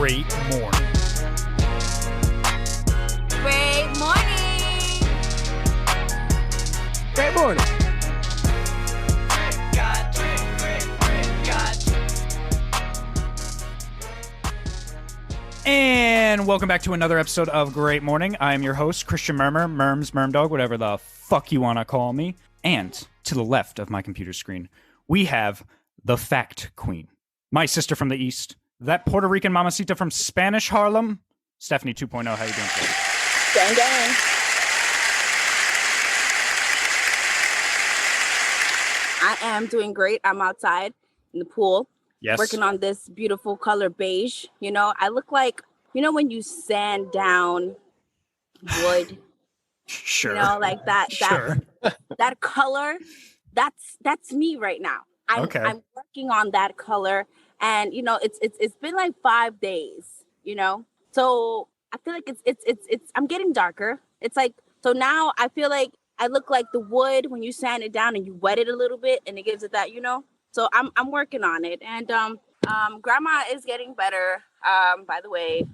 great morning. Great morning. Great morning. And welcome back to another episode of Great Morning. I am your host, Christian Murmur, Mermdog, whatever the fuck you want to call me. And to the left of my computer screen, we have the Fact Queen, my sister from the East, that Puerto Rican mamacita from Spanish Harlem, Stephanie 2.0. How you doing today? Gang, gang. I am doing great. I'm outside in the pool. Yes. Working on this beautiful color beige. You know, I look like, when you sand down wood, Sure. like that, Sure. that color, that's me right now. I'm working on that color, and it's been like 5 days, so I feel like it's I'm getting darker. It's like, so now I feel like I look like the wood when you sand it down and you wet it a little bit and it gives it that, So I'm working on it, and grandma is getting better. By the way,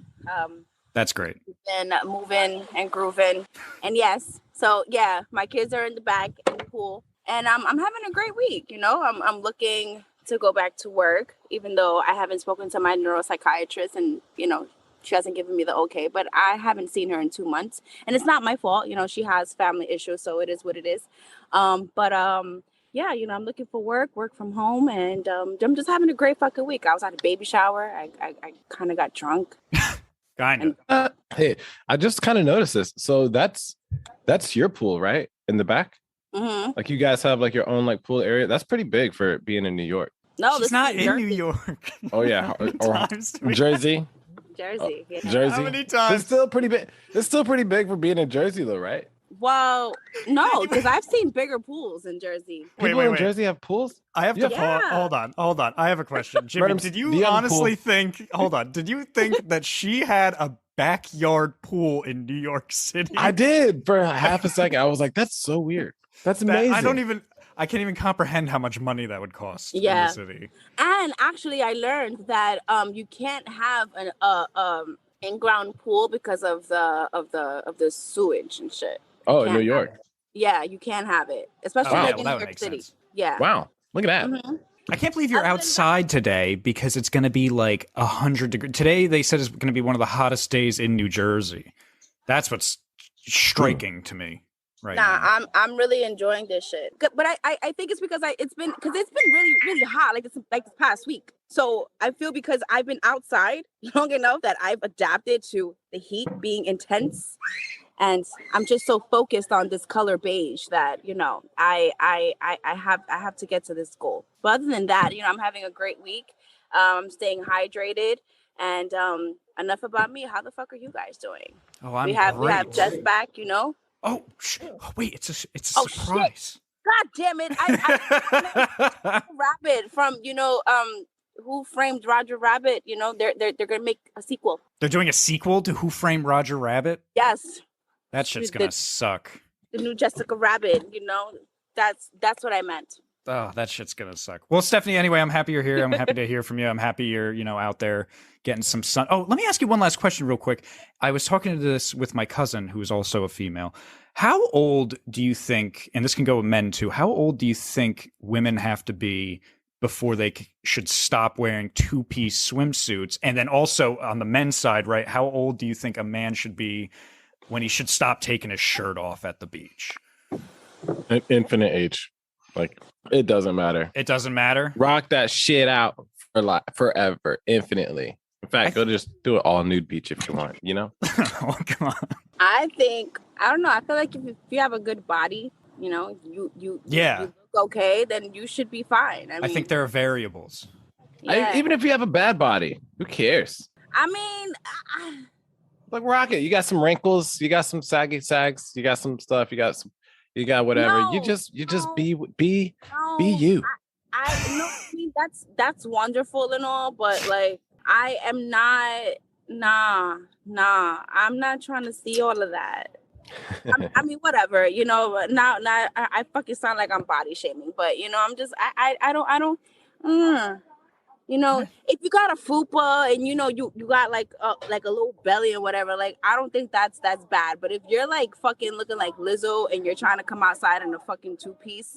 That's great. been moving and grooving, and yes, so yeah, my kids are in the back in the pool, and I'm having a great week. I'm looking to go back to work, even though I haven't spoken to my neuropsychiatrist, and she hasn't given me the okay. But I haven't seen her in 2 months, and it's not my fault. She has family issues, so it is what it is. Yeah, I'm looking for work from home, and I'm just having a great fucking week. I was at a baby shower. I kind of got drunk. Kind of. Hey, I just kind of noticed this. So that's your pool, right? In the back? Mm-hmm. Like you guys have like your own like pool area. That's pretty big for being in New York. No, She's this not is in New York. Oh yeah, or Jersey. Jersey. Yeah. Jersey. How many times? It's still pretty big. It's still pretty big for being in Jersey, though, right? Well, no, because I've seen bigger pools in Jersey. People in Jersey have pools. I have to pause. Hold on. I have a question. Jimmy, Merms, did do you you have a honestly pool? think, hold on, did you think that she had a backyard pool in New York City? I did for half a second. I was like, that's so weird. That's amazing. I can't even comprehend how much money that would cost in Yeah. the city. And actually, I learned that you can't have an in-ground pool because of the sewage and shit. Oh, in New York. Yeah, you can't have it, especially Wow. like Well, in that New would York make City. sense. Yeah. Wow. Look at that. Mhm. I can't believe you're Other than outside today because it's going to be like 100 degrees. Today, they said it's going to be one of the hottest days in New Jersey. That's what's striking to me right now. I'm really enjoying this shit. But I think it's because it's been really, really hot, like it's like this past week. So I feel because I've been outside long enough that I've adapted to the heat being intense. And I'm just so focused on this color beige that, I have to get to this goal. But other than that, I'm having a great week. I'm staying hydrated. And enough about me. How the fuck are you guys doing? Oh, I'm we have great. Jess back, Oh, wait, it's a Oh, surprise. God damn it. I Rabbit from, Who Framed Roger Rabbit, they're gonna make a sequel. They're doing a sequel to Who Framed Roger Rabbit? Yes. That shit's going to suck. The new Jessica Rabbit, that's what I meant. Oh, that shit's going to suck. Well, Stephanie, anyway, I'm happy you're here. I'm happy to hear from you. I'm happy you're, out there getting some sun. Oh, let me ask you one last question real quick. I was talking to this with my cousin, who is also a female. How old do you think, and this can go with men too, how old do you think women have to be before they should stop wearing two-piece swimsuits? And then also on the men's side, right, how old do you think a man should be when he should stop taking his shirt off at the beach? An infinite age. Like, it doesn't matter. It doesn't matter? Rock that shit out for forever, infinitely. In fact, go just do it all nude beach if you want, Oh, come on. I don't know. I feel like if you have a good body, you look okay, then you should be fine. I think there are variables. Yeah. Even if you have a bad body, who cares? I mean, Like, rock it. You got some wrinkles. You got some saggy sags. You got some stuff. You got whatever. No, you just no, be no, you. I mean, that's wonderful and all, but like I am not. Nah. I'm not trying to see all of that. I mean, whatever. Now I fucking sound like I'm body shaming, but I'm just I don't. You know, if you got a fupa and you know you got like a little belly or whatever, like I don't think that's bad. But if you're like fucking looking like Lizzo and you're trying to come outside in a fucking 2-piece,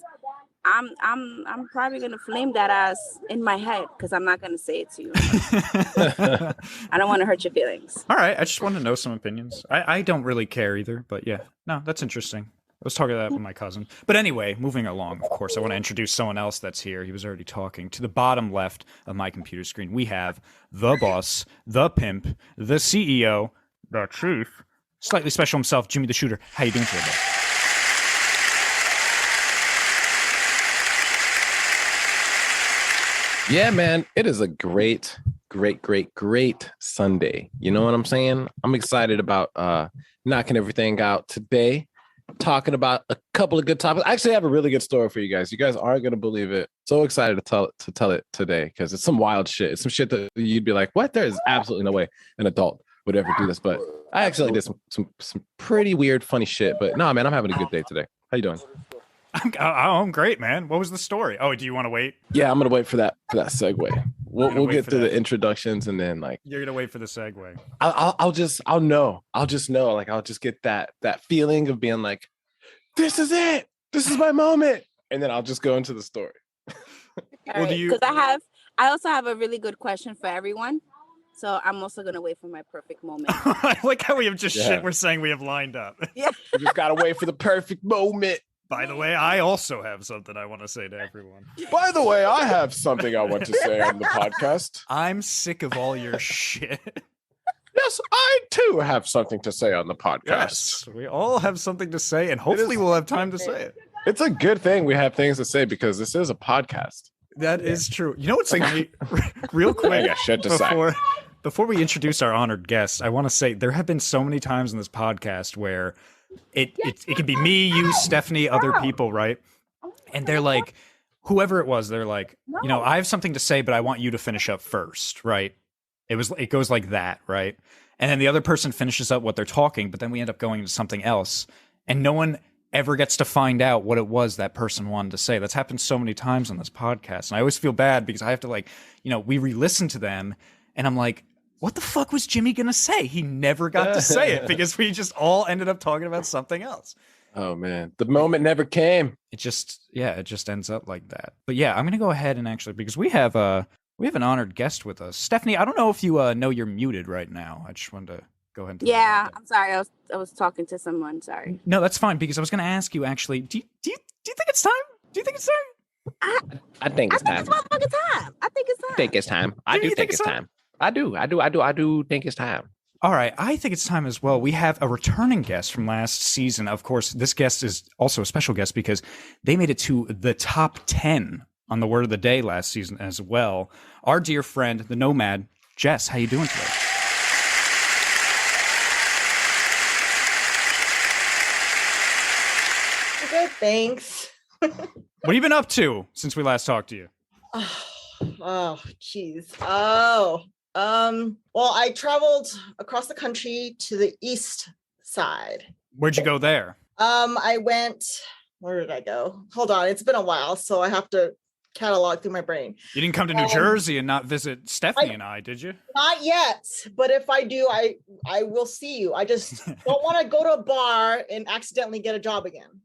I'm probably gonna flame that ass in my head because I'm not gonna say it to you. I don't want to hurt your feelings. All right, I just want to know some opinions. I don't really care either, but yeah, no, that's interesting. I was talking about that with my cousin. But anyway, moving along, of course, I want to introduce someone else that's here. He was already talking. To the bottom left of my computer screen, we have the boss, the pimp, the CEO, the chief, slightly special himself, Jimmy the Shooter. How you doing today, bro? Yeah, man, it is a great Sunday. You know what I'm saying? I'm excited about knocking everything out today. Talking about a couple of good topics. I actually have a really good story for you guys. You guys aren't gonna believe it. So excited to tell it today because it's some wild shit. It's some shit that you'd be like, "What? There is absolutely no way an adult would ever do this." But I actually did some pretty weird, funny shit. But no, man, I'm having a good day today. How you doing? I'm great, man. What was the story? Oh, do you want to wait? Yeah, I'm gonna wait for that segue. We'll get to the introductions and then like you're gonna wait for the segue. I'll just know. Like I'll just get that feeling of being like, this is it. This is my moment, and then I'll just go into the story. Well, because I also have a really good question for everyone. So I'm also gonna wait for my perfect moment. I like how we have just shit we're saying we have lined up. Yeah, you just gotta wait for the perfect moment. By the way, I also have something I want to say to everyone. By the way, I have something I want to say on the podcast. I'm sick of all your shit. Yes, I too have something to say on the podcast. Yes, we all have something to say, and hopefully we'll have time to say it. It's a good thing we have things to say because this is a podcast. That is true. You know what's funny? Real quick, I got shit to say. Before we introduce our honored guest, I want to say there have been so many times in this podcast where it could be me, you, Stephanie, other people, right? And they're like, whoever it was, they're like, you know, I have something to say, but I want you to finish up first, right? It goes like that, right? And then the other person finishes up what they're talking, but then we end up going into something else, and no one ever gets to find out what it was that person wanted to say. That's happened so many times on this podcast, and I always feel bad because I have to, like, you know, we re-listen to them, and I'm like, what the fuck was Jimmy gonna say? He never got to say it because we just all ended up talking about something else. Oh man, the moment never came. It just ends up like that. But yeah, I'm gonna go ahead and actually, because we have an honored guest with us. Stephanie, I don't know if you know you're muted right now. I just wanted to go ahead and I'm sorry. I was talking to someone. Sorry. No, that's fine, because I was gonna ask you actually, do you think it's time? Do you think it's time? I think it's time. It's motherfucking time. I think it's time. I think it's time. I do think it's time. I do think it's time. All right, I think it's time as well. We have a returning guest from last season. Of course, this guest is also a special guest because they made it to the top 10 on the word of the day last season as well. Our dear friend, the nomad-Jess. How you doing today? Good, thanks. What have you been up to since we last talked to you? Oh, geez. Well, I traveled across the country to the east side. Where'd you go there? I went, where did I go? Hold on, it's been a while, so I have to catalog through my brain. You didn't come to New Jersey and not visit Stephanie and I, did you? Not yet, but if I do, I will see you. I just don't want to go to a bar and accidentally get a job again.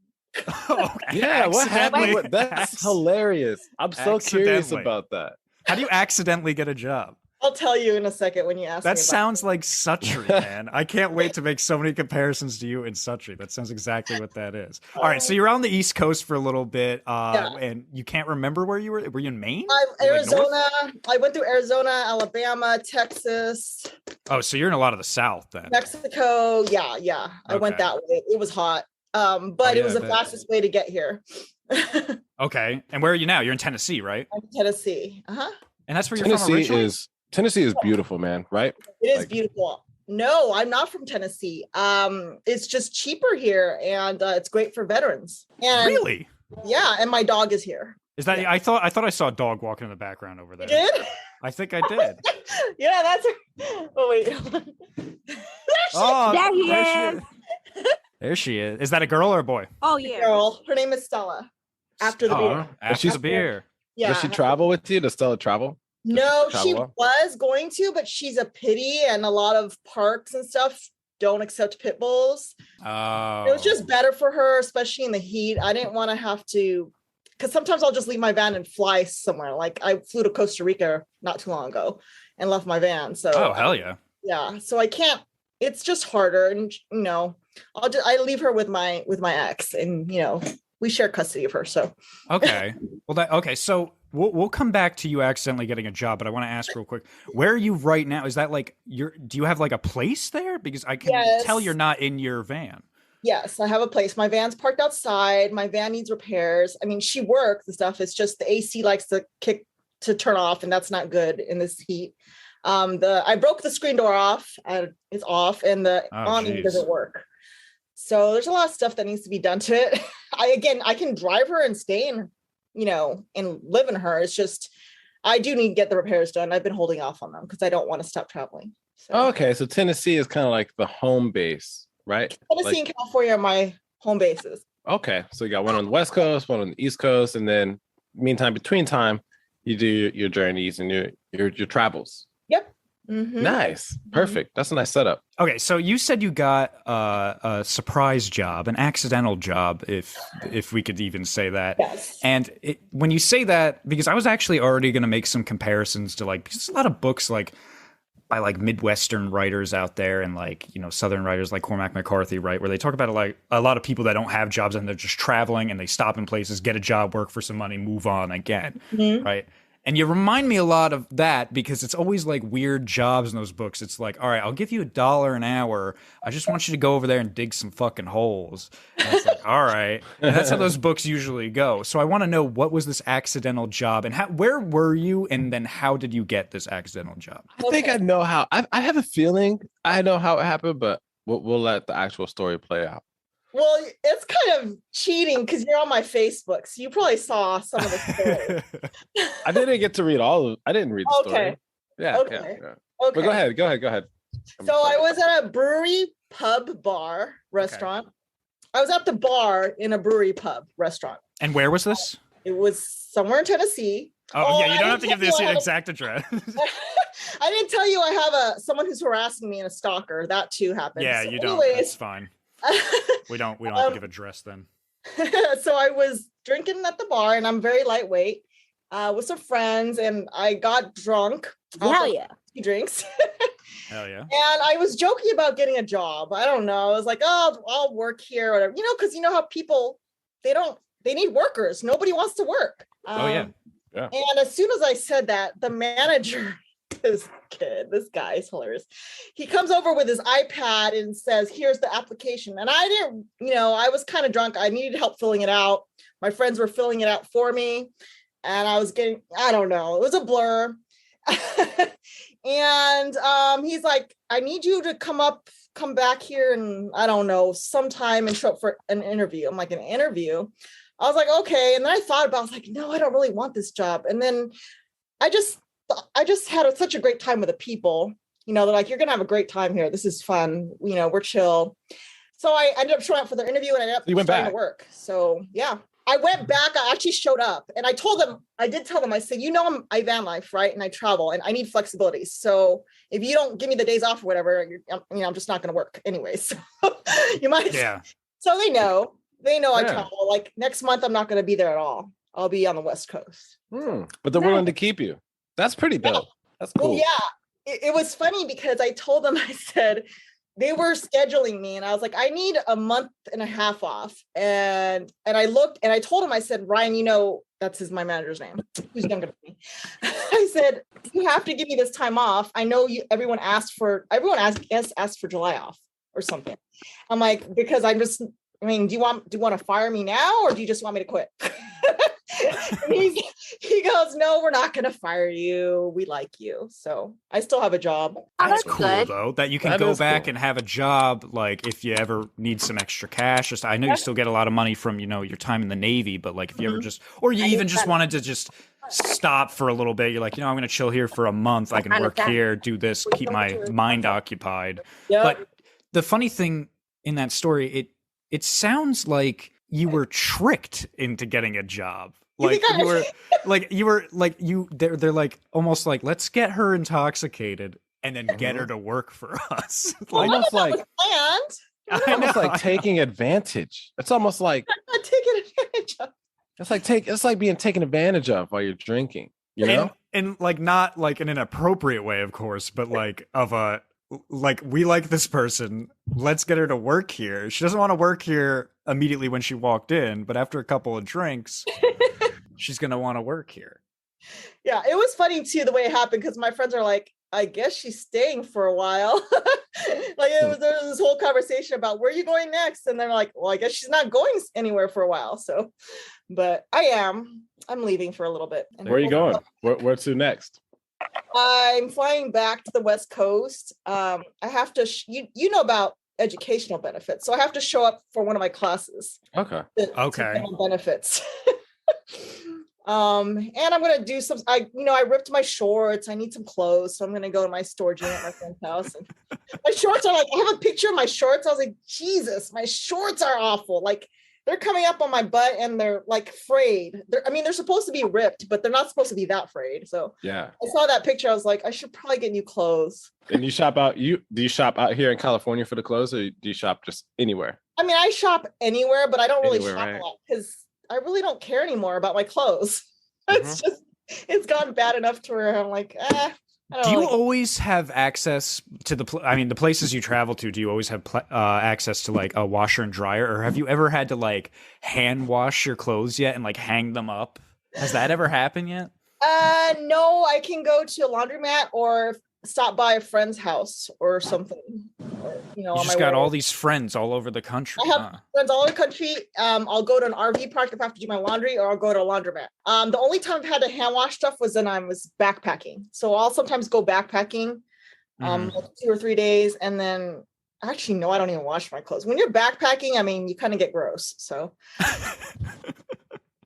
Yeah, what happened? That's hilarious. I'm so curious about that. How do you accidentally get a job? I'll tell you in a second when you ask me. That sounds like Sutry, man. I can't wait to make so many comparisons to you in Sutry. That sounds exactly what that is. All right, so you're on the East Coast for a little bit, and you can't remember where you were? Were you in Maine? Arizona. I went through Arizona, Alabama, Texas. Oh, so you're in a lot of the South then. Mexico. Yeah. I went that way. It was hot, but it was the fastest way to get here. Okay, and where are you now? You're in Tennessee, right? I'm in Tennessee. And that's where you're from originally? Tennessee is beautiful, man, right? It is beautiful. No, I'm not from Tennessee. It's just cheaper here, and it's great for veterans. And really? Yeah, and my dog is here. Is that? Yeah. I thought I saw a dog walking in the background over there. You did? I think I did. Yeah, that's. Oh wait. There he is. There she is. Is that a girl or a boy? Oh yeah, girl. Her name is Stella. After the beer. After the beer. Yeah. Does she travel with you? Does Stella travel? No, travel she well? was going to, but she's a pity, and a lot of parks and stuff don't accept pit bulls. Oh. It was just better for her, especially in the heat. I didn't want to have to, because sometimes I'll just leave my van and fly somewhere. Like I flew to Costa Rica not too long ago and left my van. So Oh, hell yeah. yeah, so I can't. It's just harder, and I leave her with my ex, and we share custody of her. So Okay. Well, okay. So we'll come back to you accidentally getting a job, but I want to ask real quick, where are you right now? Is that like do you have like a place there? Because I can tell you're not in your van. Yes, I have a place. My van's parked outside. My van needs repairs. I mean, she works and stuff. It's just the AC likes to turn off, and that's not good in this heat. I broke the screen door off, and it's off, and the awning doesn't work. So there's a lot of stuff that needs to be done to it. I can drive her and stay in, and live in her. It's just I do need to get the repairs done. I've been holding off on them because I don't want to stop traveling. So. Okay, so Tennessee is kind of like the home base, right? Tennessee and California are my home bases. Okay, so you got one on the West Coast, one on the East Coast, and then between time, you do your journeys and your travels. Yep. Mm-hmm. Nice. Perfect. That's a nice setup. Okay, so you said you got a surprise job, an accidental job, if we could even say that. Yes. And when you say that, because I was actually already going to make some comparisons to because there's a lot of books by Midwestern writers out there and Southern writers like Cormac McCarthy, right, where they talk about a lot of people that don't have jobs and they're just traveling and they stop in places, get a job, work for some money, move on again, right? And you remind me a lot of that because it's always like weird jobs in those books. It's like, all right, I'll give you $1 an hour. I just want you to go over there and dig some fucking holes. And it's like, all right. And that's how those books usually go. So I want to know, what was this accidental job and where were you? And then how did you get this accidental job? I think I know how. I have a feeling I know how it happened, but we'll let the actual story play out. Well, it's kind of cheating because you're on my Facebook, so you probably saw some of the stories. I didn't get to read I didn't read the story. Yeah. Okay. Yeah. Okay. But go ahead. So I was at a brewery pub bar restaurant. Okay. I was at the bar in a brewery pub restaurant. And where was this? It was somewhere in Tennessee. Oh yeah, you don't have to give this exact address. I didn't tell you I have someone who's harassing me and a stalker. That too happens. Yeah, so you don't. That's fine. We don't have to give address then. So I was drinking at the bar, and I'm very lightweight with some friends, and I got drunk. Hell yeah. Drinks. Hell yeah. And I was joking about getting a job. I don't know. I was like, oh, I'll work here, or whatever. Because you know how people, they need workers. Nobody wants to work. Yeah. And as soon as I said that, the manager, this guy is hilarious. He comes over with his iPad and says, here's the application. And I didn't, I was kind of drunk. I needed help filling it out. My friends were filling it out for me. And I was I don't know, it was a blur. And he's like, I need you to come back here and I don't know, sometime and show up for an interview. I'm like, an interview? I was like, okay. And then I thought about it. I was like, no, I don't really want this job. And then I just had such a great time with the people. They're like, you're gonna have a great time here. This is fun. We're chill. So I ended up showing up for their interview, and I ended up starting to work. So yeah, I went back. I actually showed up, and I did tell them, I said, I van life, right? And I travel, and I need flexibility. So if you don't give me the days off or whatever, I'm just not gonna work anyways. So you might. Yeah. So they know I travel. Like next month, I'm not gonna be there at all. I'll be on the West Coast. But they're willing to keep you. That's pretty dope. That's cool. Well, yeah. It was funny because I told them, I said, they were scheduling me and I was like, I need a month and a half off. And I looked and I told him, I said, Ryan, that's my manager's name. Who's younger than me. I said, you have to give me this time off. I know everyone asked for July off or something. I'm like, because do you want to fire me now or do you just want me to quit? He goes, no, we're not going to fire you. We like you. So I still have a job. That's cool, though, that you can go back and have a job. Like if you ever need some extra cash, I know you still get a lot of money from, your time in the Navy, but like if you ever or you even just wanted to just stop for a little bit, you're like, I'm going to chill here for a month. I can work here, do this, keep my mind occupied. Yep. But the funny thing in that story, it sounds like you were tricked into getting a job. Like you were like they're like almost like let's get her intoxicated and then get her to work for us. Like, Almost like and almost like taking advantage. It's almost like not taking advantage of. it's like being taken advantage of while you're drinking. You know, and like not like in an appropriate way, of course, but like of a like we like this person. Let's get her to work here. She doesn't want to work here immediately when she walked in, but after a couple of drinks, she's gonna want to work here. Yeah, it was funny too the way it happened because my friends are like, I guess she's staying for a while. Like there was this whole conversation about where are you going next, and they're like, well, I guess she's not going anywhere for a while. So, but I'm leaving for a little bit. where are you going? Where to next? I'm flying back to the West Coast. I have to, you know about educational benefits, so I have to show up for one of my classes. Okay. To get my benefits. And I'm gonna do some. I ripped my shorts. I need some clothes, so I'm gonna go to my storage unit at my friend's house. And my shorts are like, I have a picture of my shorts. I was like, Jesus, my shorts are awful. Like they're coming up on my butt, and they're like frayed. They're supposed to be ripped, but they're not supposed to be that frayed. So yeah, I saw that picture. I was like, I should probably get new clothes. And you shop out? Do you shop out here in California for the clothes, or do you shop just anywhere? I mean, I shop anywhere, but I don't really Anywhere, shop right? a lot because I really don't care anymore about my clothes. It's gotten bad enough to where I'm like, I don't Do you like always have access to the places you travel to? Do you always have access to like a washer and dryer, or have you ever had to like hand wash your clothes yet and like hang them up? Has that ever happened yet? No, I can go to a laundromat or stop by a friend's house or something. Or, You on just my got way. all these friends all over the country. I have friends all over the country. I'll go to an RV park if I have to do my laundry, or I'll go to a laundromat. The only time I've had to hand wash stuff was when I was backpacking. So I'll sometimes go backpacking, like 2 or 3 days, and then actually no, I don't even wash my clothes. When you're backpacking, I mean, you kind of get gross. So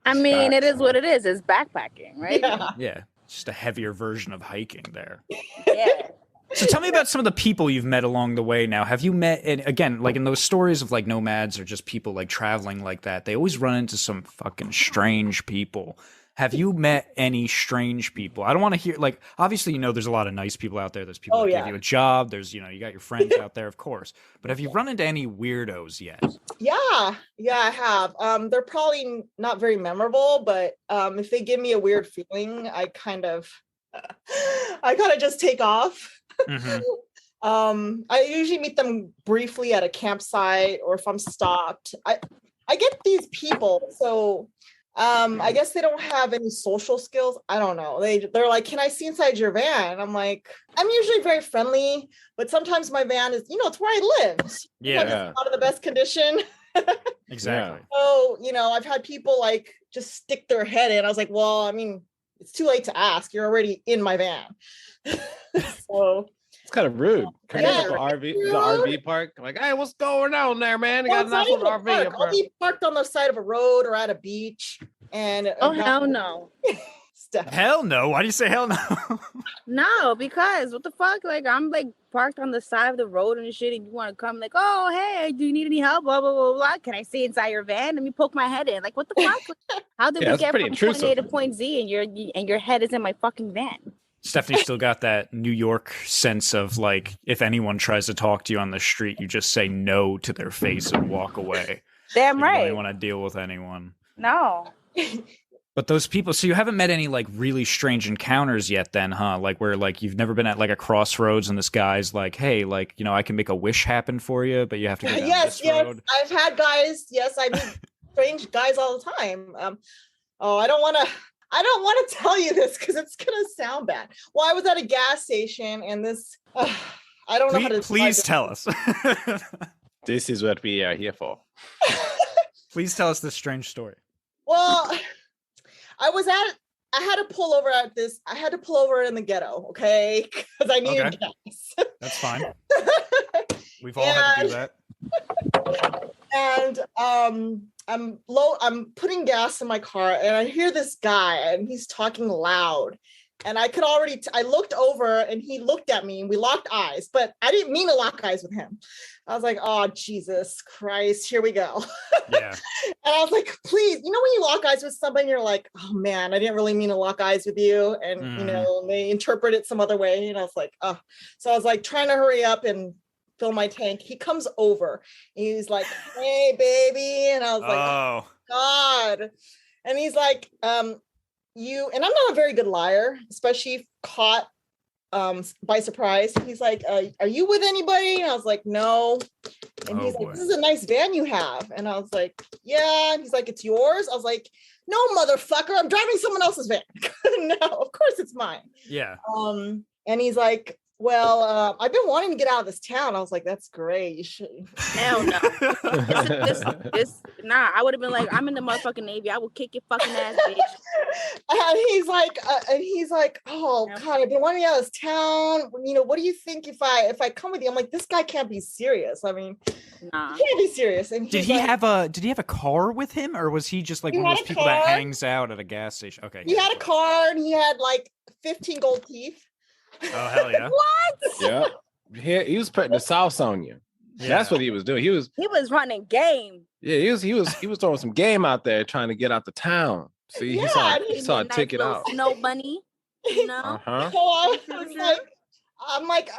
I mean, it is what it is. It's backpacking, right? Yeah, just a heavier version of hiking there. Yeah. So tell me about some of the people you've met along the way now. Have you met, and again, like in those stories of like nomads or just people like traveling like that, they always run into some fucking strange people. Have you met any strange people? I don't want to hear, like, obviously, there's a lot of nice people out there. There's people that give you a job. There's, you got your friends out there, of course. But have you run into any weirdos yet? Yeah, I have. They're probably not very memorable, but if they give me a weird feeling, I kind of just take off. I usually meet them briefly at a campsite, or if I'm stopped. I get these people, so I guess they don't have any social skills. I don't know. They're like, can I see inside your van? I'm like, I'm usually very friendly, but sometimes my van is, it's where I live. So Yeah. it's not in the best condition. Exactly. So, I've had people like just stick their head in. I was like, well, I mean, it's too late to ask. You're already in my van. So it's kind of rude. Coming Yeah, to the RV park. Like, hey, what's going on there, man? You got a nice little RV up I'll there. be parked on the side of a road or at a beach. And Hell no. stuff. Hell no. Why do you say hell no? No, because what the fuck? Like, I'm like parked on the side of the road and shit, and you want to come like, oh, hey, do you need any help? Blah, blah, blah, blah. Can I see inside your van? Let me poke my head in. Like, what the fuck? How did we get from point A to point Z and your head is in my fucking van? Stephanie still got that New York sense of like, if anyone tries to talk to you on the street, you just say no to their face and walk away. Damn You right. don't even want to deal with anyone. No. But those people, so you haven't met any like really strange encounters yet then, huh? Like where like you've never been at like a crossroads and this guy's like, hey, like, I can make a wish happen for you, but you have to go down this road. I've had guys. Yes, I mean strange guys all the time. I don't want to tell you this because it's gonna sound bad. Well, I was at a gas station and this. I don't know how to. Please tell us. This is what we are here for. Please tell us this strange story. Well, I had to pull over at this. I had to pull over in the ghetto, okay, because I needed gas. That's fine. We've all had to do that. And I'm putting gas in my car, and I hear this guy, and he's talking loud. And I could already, I looked over and he looked at me and we locked eyes, but I didn't mean to lock eyes with him. I was like, oh, Jesus Christ, here we go. Yeah. And I was like, please, when you lock eyes with somebody, you're like, oh man, I didn't really mean to lock eyes with you. And, they interpret it some other way. And I was like, oh, so I was like trying to hurry up and fill my tank. He comes over. He's like, hey, baby. And I was like, oh God. And he's like, and I'm not a very good liar, especially if caught by surprise. He's like, are you with anybody? And I was like, no. And he's like, this is a nice van you have. And I was like, yeah. And he's like, it's yours? I was like, no, motherfucker, I'm driving someone else's van. No, of course it's mine. Yeah. And he's like, well, I've been wanting to get out of this town. I was like, that's great. You should. Hell no. Nah, I would have been like, I'm in the motherfucking Navy. I will kick your fucking ass, bitch. And he's like, oh God, I've been wanting to get out of this town. What do you think if I come with you? I'm like, this guy can't be serious. I mean, nah. He can't be serious. And did he have a car with him, or was he just like one of those people that hangs out at a gas station? Okay. He had a car and he had like 15 gold teeth. Oh hell yeah! What? Yeah, he was putting the sauce on you. Yeah. That's what he was doing. He was running game. Yeah, he was throwing some game out there, trying to get out the town. See, he saw a ticket out. Snow bunny, Uh-huh. So I was like,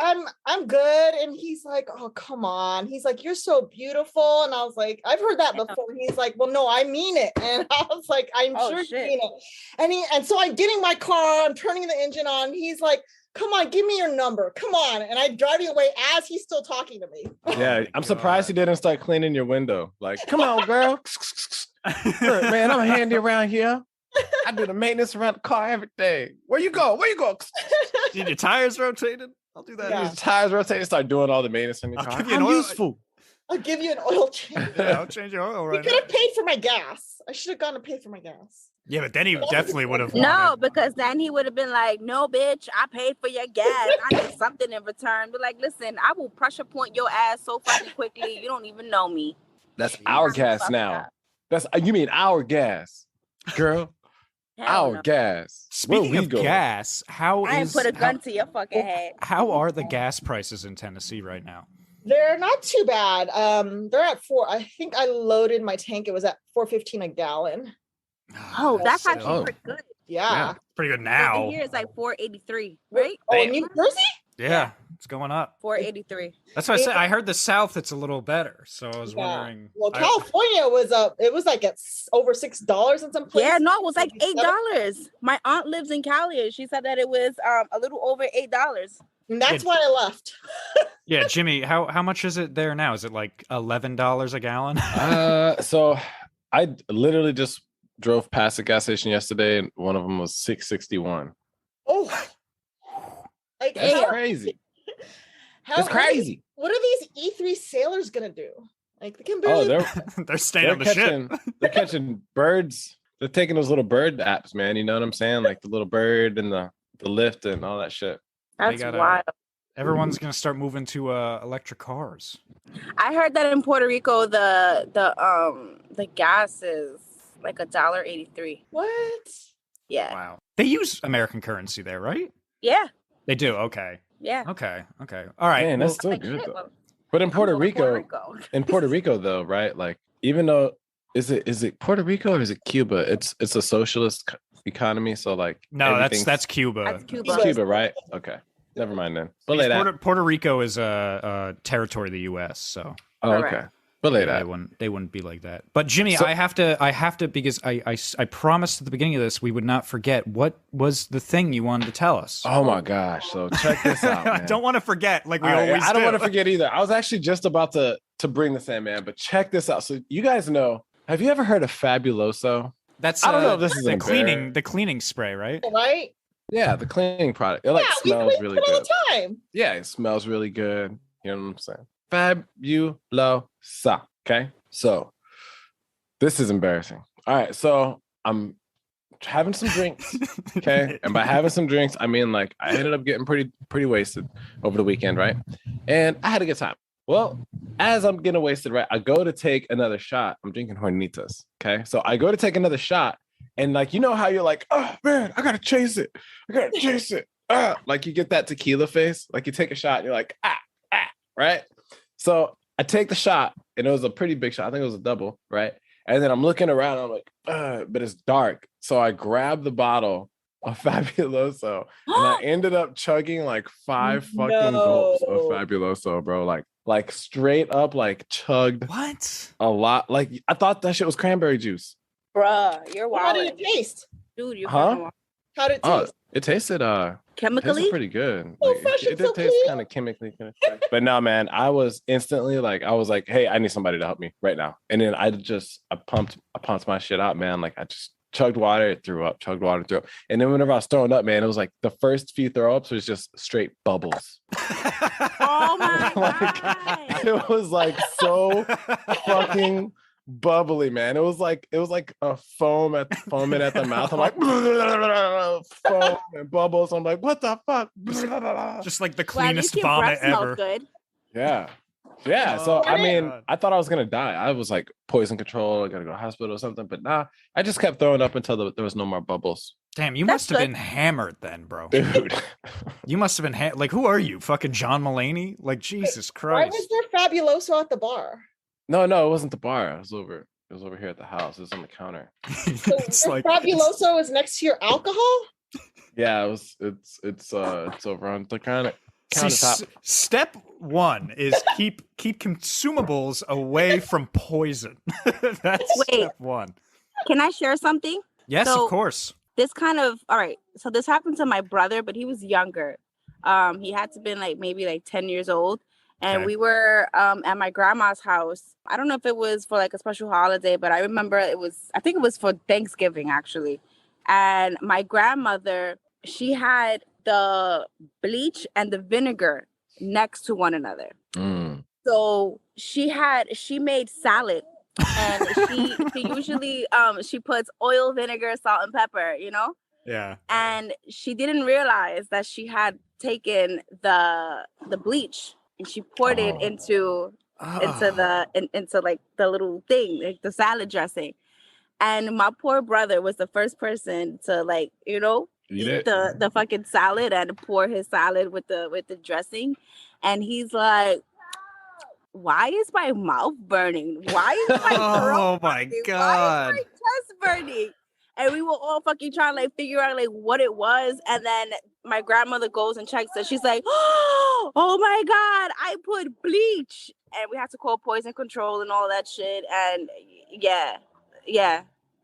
I'm good, and he's like, oh come on. He's like, you're so beautiful, and I was like, I've heard that before. He's like, well, no, I mean it, and I was like, I'm sure you mean it. And so I'm getting my car, I'm turning the engine on. He's like, come on, give me your number. Come on. And I'm driving away as he's still talking to me. Yeah, I'm surprised he didn't start cleaning your window. Like, come on, girl. Man, I'm handy around here. I do the maintenance around the car every day. Where you go? Need your tires rotated? I'll do that. Yeah. Your tires rotated. Start doing all the maintenance in your car. Give you an useful. I'll give you an oil change. Yeah, I'll change your oil right now. You could have paid for my gas. I should have gone to pay for my gas. Yeah, but then he definitely would have. No, because then he would have been like, no, bitch, I paid for your gas. I need something in return. But like, listen, I will pressure point your ass so fucking quickly. You don't even know me. That's our gas now. You mean our gas, girl? Our gas. Speaking of gas, I ain't put a gun to your fucking head. How are the gas prices in Tennessee right now? They're not too bad. They're at $4. I think I loaded my tank. It was at $4.15 a gallon. Oh, that's actually pretty good. Yeah. Pretty good now. Here it's like $4.83, right? Oh, in New Jersey? Yeah, it's going up. $4.83. That's what I said. I heard the South it's a little better, so I was wondering. Well, California was it was like at over $6 in some places. Yeah, no, it was like $8. My aunt lives in Cali, and she said that it was a little over $8. And that's why I left. Yeah, Jimmy, how much is it there now? Is it like $11 a gallon? So I literally just drove past a gas station yesterday, and one of them was $6.61. Oh, like, that's crazy. That's crazy. What are these E3 sailors gonna do? Like they can barely. They're staying on the ship. They're catching birds. They're taking those little bird apps, man. You know what I'm saying? Like the little bird and the lift and all that shit. That's wild. Everyone's gonna start moving to electric cars. I heard that in Puerto Rico, the gas is like $1.83. What? Yeah. Wow. They use American currency there, right? Yeah. They do. Okay. Yeah. Okay. All right. Man, that's still good though. But in Puerto Rico, though, right? Like, even though is it Puerto Rico or is it Cuba? It's a socialist economy, so like no, that's Cuba. That's Cuba. It's Cuba, right? Okay. Never mind then. But Puerto Rico is a territory of the U.S. So. Oh, okay. But they wouldn't be like that. But Jimmy, I have to because I promised at the beginning of this we would not forget what was the thing you wanted to tell us. Oh my gosh! So check this out. Man. I don't want to forget, like we always do. I don't want to forget either. I was actually just about to bring this in, man. But check this out. So you guys know? Have you ever heard of Fabuloso? That's I don't know if this is the cleaning spray, right? Right. Yeah, the cleaning product. It smells really good. All the time. Yeah, it smells really good. You know what I'm saying? Fabuloso. Okay. So this is embarrassing. All right. So I'm having some drinks. Okay. And by having some drinks, I mean like I ended up getting pretty wasted over the weekend, right? And I had a good time. Well, as I'm getting wasted, right, I go to take another shot. I'm drinking Hornitas. Okay. So I go to take another shot And like, you know how you're like, oh man, I gotta chase it. I gotta chase it. Like you get that tequila face, like you take a shot and you're like, right? So I take the shot and it was a pretty big shot. I think it was a double, right? And then I'm looking around, I'm like, but it's dark. So I grabbed the bottle of Fabuloso and I ended up chugging like 5 fucking gulps of Fabuloso, bro. Like straight up, like chugged What? a lot. Like I thought that shit was cranberry juice. Bruh, you're How wild. did it taste? Dude, you're Huh? fucking wild. How did it Oh, taste? it Chemically? pretty good. So Like, fresh it and did so taste clean. kind of chemically. But no, man, I was instantly like, hey, I need somebody to help me right now. And then I pumped my shit out, man. Like I just chugged water, it threw up, chugged water, threw up. And then whenever I was throwing up, man, it was like the first few throw ups was just straight bubbles. Oh my God. It was like so fucking bubbly, man. It was like a foaming at the mouth. I'm like foam and bubbles. I'm like, what the fuck? Just like the Well, at least cleanest your vomit breath smelled ever. good. Yeah. So Oh, I mean, God. I thought I was gonna die. I was like poison control. I gotta go to the hospital or something. But nah, I just kept throwing up until there was no more bubbles. Damn, you That's must have good. been hammered then, bro. Dude. You must have been like, who are you? Fucking John Mulaney? Like, Jesus Why Christ. was there Fabuloso at the bar? No, it wasn't the bar. It was over here at the house. It was on the counter. So It's your like Fabuloso is next to your alcohol? Yeah, it's over on the countertop. Step one is keep consumables away from poison. That's Wait. step one. Can I share something? Yes, So- of course. This kind of, all right. So this happened to my brother, but he was younger. He had to been like maybe like 10 years old. And Okay. we were at my grandma's house. I don't know if it was for like a special holiday, but I remember I think it was for Thanksgiving actually. And my grandmother, she had the bleach and the vinegar next to one another. Mm. So she made salad, and she usually she puts oil, vinegar, salt, and pepper, Yeah. and she didn't realize that she had taken the bleach and she poured it into into like the little thing, like the salad dressing. And my poor brother was the first person to like, Eat eat it. the fucking salad and pour his salad with the dressing. And he's like, why is my mouth burning? Why is my throat Oh my burning? God. Why is my chest burning? And we were all fucking trying to like figure out like what it was. And then my grandmother goes and checks it. She's like, oh my God, I put bleach. And we had to call poison control and all that shit. And yeah.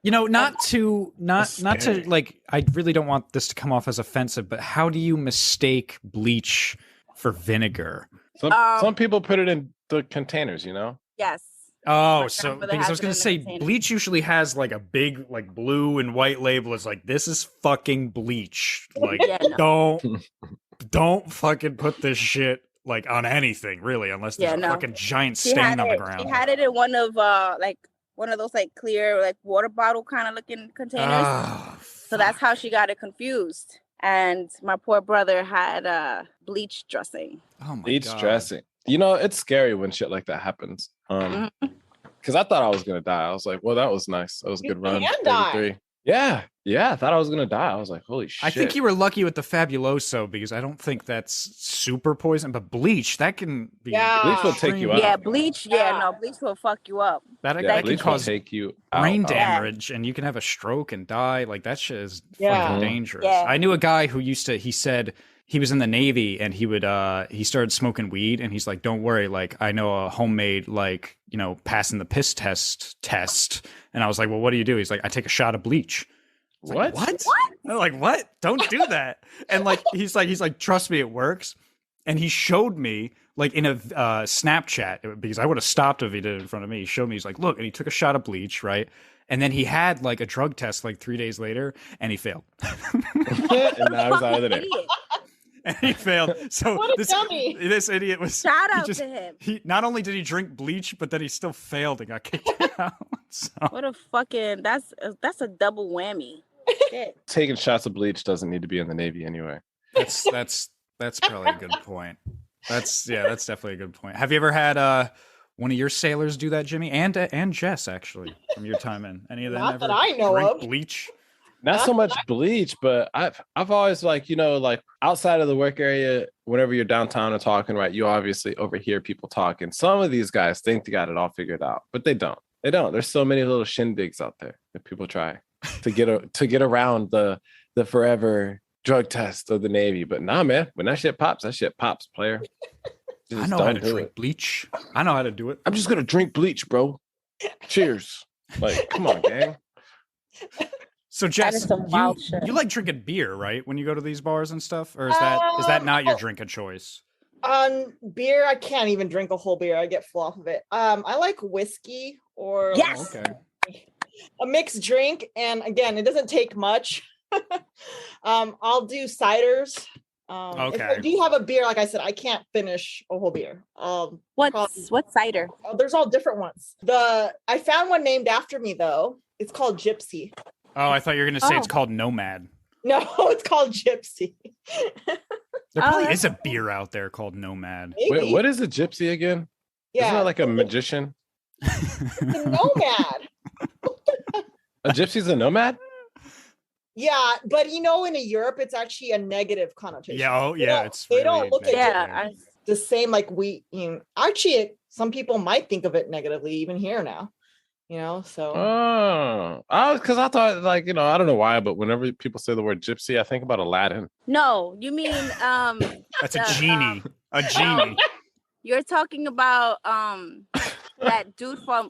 Not to scary. like, I really don't want this to come off as offensive, but how do you mistake bleach for vinegar? Some people put it in the containers, Yes. Oh, My so grandmother because I has was it gonna in the say container. bleach usually has like a big like blue and white label. It's like, this is fucking bleach. Like, Yeah, no. don't fucking put this shit like on anything really, unless there's Yeah, a no. fucking giant She stain had on the it. ground. She had it in one of those like clear like water bottle kind of looking containers. Oh, So that's how she got it confused. And my poor brother had bleach dressing. Oh my bleach God. dressing. It's scary when shit like that happens. Mhm. Because I thought I was gonna die. I was like, well, that was nice. That was a You good run. can die. 33. Yeah. I thought I was gonna die. I was like, holy shit. I think you were lucky with the Fabuloso because I don't think that's super poison, but bleach that can be. Yeah. Bleach will take you out. Yeah, bleach. Bleach will fuck you up. That Yeah, that can bleach will cause take you out. brain out. damage, and you can have a stroke and die. Like, that shit is Yeah. fucking dangerous. Yeah. I knew a guy who he said he was in the Navy and he started smoking weed, and he's like, don't worry, like, I know a homemade, like, passing the piss test. And I was like, well, what do you do? He's like, I take a shot of bleach. I was like, What? what? I'm like, what? Don't do that. And like, he's like, trust me, it works. And he showed me like in a Snapchat, because I would have stopped if he did it in front of me. He showed me, he's like, look, and he took a shot of bleach, right? And then he had like a drug test like 3 days later, and he failed. And now he's out of the day. Idiot. And he failed. So What a dummy. this idiot was. Shout he out just- to him. He not only did he drink bleach, but then he still failed and got kicked out. So What a fucking that's a double whammy. Shit. Taking shots of bleach doesn't need to be in the Navy anyway. that's probably a good point. That's definitely a good point. Have you ever had one of your sailors do that, Jimmy, and Jess, actually, from your time in? Any of them Not ever that I know drink of. bleach? Not so much bleach, but I've always like, like outside of the work area, whenever you're downtown and talking, right, you obviously overhear people talking. Some of these guys think they got it all figured out, but they don't. They don't. There's so many little shindigs out there that people try to get around the forever drug test of the Navy. But nah, man, when that shit pops, player. I know how to drink bleach. I know how to do it. I'm just gonna drink bleach, bro. Cheers. Like, come on, gang. So Jess, you like drinking beer, right? When you go to these bars and stuff, or is that not your drink of choice? On beer, I can't even drink a whole beer. I get full off of it. I like whiskey or a mixed drink, and again, it doesn't take much. I'll do ciders. If I do have a beer, like I said, I can't finish a whole beer. What cider? There's all different ones. I found one named after me though. It's called Gypsy. Oh, I thought you were gonna say it's called Nomad. No, it's called Gypsy. There probably is a beer out there called Nomad. Maybe. Wait, what is a gypsy again? Yeah, isn't that like a magician? It's a nomad. A gypsy's a nomad? Yeah, but in Europe, it's actually a negative connotation. Yeah, they don't look at it the same like we. Actually, some people might think of it negatively even here now. So. Oh, because I thought like I don't know why, but whenever people say the word gypsy, I think about Aladdin. No, you mean that's a genie. A genie. You're talking about that dude from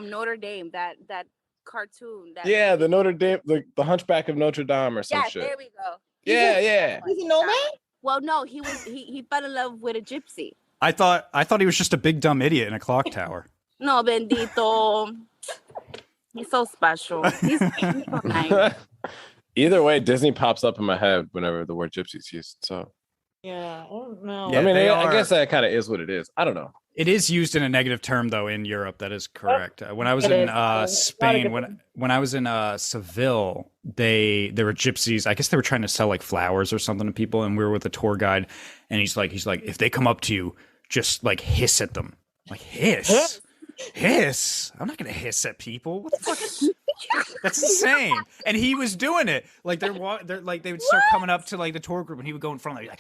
Notre Dame, that cartoon. The Notre Dame, the Hunchback of Notre Dame or some shit. There we go. He's a nomad? Well, no, he fell in love with a gypsy. I thought he was just a big dumb idiot in a clock tower. No, bendito. He's so special. He's so nice. Either way, Disney pops up in my head whenever the word gypsy is used. So yeah, I don't know. Yeah, I guess that kind of is what it is. I don't know. It is used in a negative term though in Europe. That is correct. When I was in Spain, when I was in Seville, there were gypsies. I guess they were trying to sell like flowers or something to people, and we were with a tour guide, and he's like, if they come up to you, just like hiss at them. Like hiss. Hiss? I'm not gonna hiss at people. What the fuck? That's insane. And he was doing it. Like they're like they would start coming up to like the tour group, and he would go in front of them,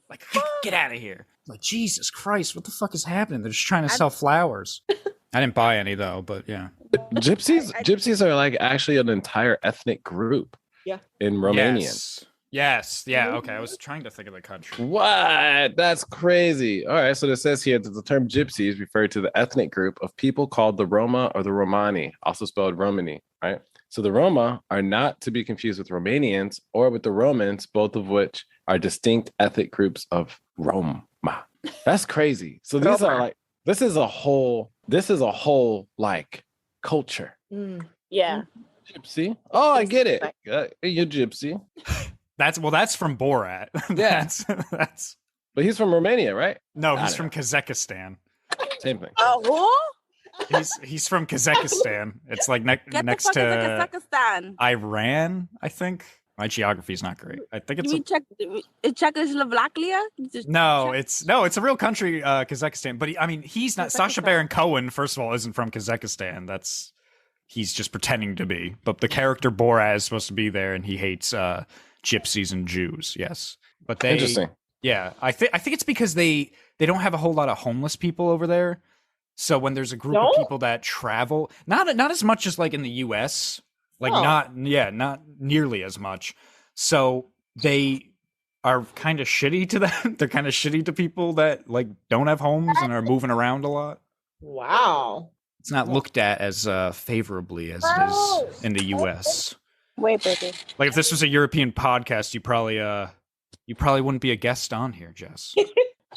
like get out of here. Like Jesus Christ, what the fuck is happening? They're just trying to sell flowers. I didn't buy any though, but yeah. Gypsies are like actually an entire ethnic group. Yeah. In Romanian. Yes. Yeah. Okay. I was trying to think of the country. What? That's crazy. All right. So it says here that the term gypsy is referred to the ethnic group of people called the Roma or the Romani, also spelled Romani, right? So the Roma are not to be confused with Romanians or with the Romans, both of which are distinct ethnic groups of Roma. That's crazy. So these are like, this is a whole like culture. Yeah. Gypsy. Oh, I get it. You're gypsy. That's from Borat. Yeah. that's. But he's from Romania, right? No, he's from Kazakhstan. Same thing. Oh, He's from Kazakhstan. It's like next to Kazakhstan. Iran, I think. My geography is not great. I think it's Czechoslovakia. No, it's a real country, Kazakhstan. But he's not. Sacha Baron Cohen, first of all, isn't from Kazakhstan. He's just pretending to be. But the character Borat is supposed to be there, and he hates gypsies and Jews. Yes, but interesting. Yeah, I think it's because they don't have a whole lot of homeless people over there. So when there's a group of people that travel, not as much as like in the U.S., like not nearly as much. So they are kind of shitty to them. They're kind of shitty to people that like don't have homes and are moving around a lot. Wow. It's not looked at as favorably as it is in the U.S. Wait, baby. Like if this was a European podcast, you probably wouldn't be a guest on here, Jess.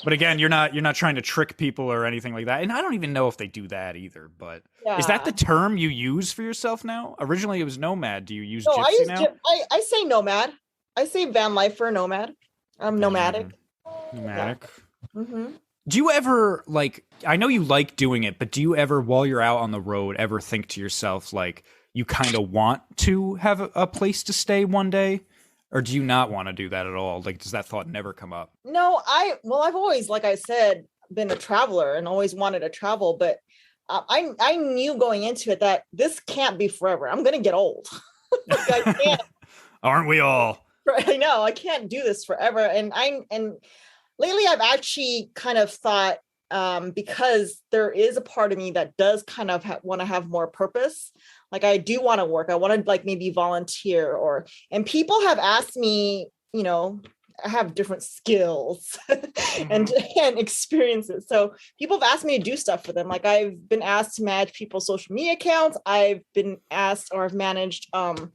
But again, you're not trying to trick people or anything like that. And I don't even know if they do that either. But is that the term you use for yourself now? Originally, it was nomad. Do you use gypsy now? I say nomad. I say van life for nomad. I'm nomadic. Nomadic. Yeah. Mm-hmm. Do you ever I know you like doing it, but do you ever, while you're out on the road, ever think to yourself like you kind of want to have a place to stay one day? Or do you not want to do that at all? Like, does that thought never come up? No, I've always, like I said, been a traveler and always wanted to travel, but I knew going into it that this can't be forever. I'm gonna get old. Like, I can't. Aren't we all? I know I can't do this forever. And lately I've actually kind of thought, because there is a part of me that does kind of want to have more purpose. Like I do want to work. I want to like maybe volunteer and people have asked me, you know, I have different skills and experiences. So people have asked me to do stuff for them. Like I've been asked to manage people's social media accounts. I've been asked or I've managed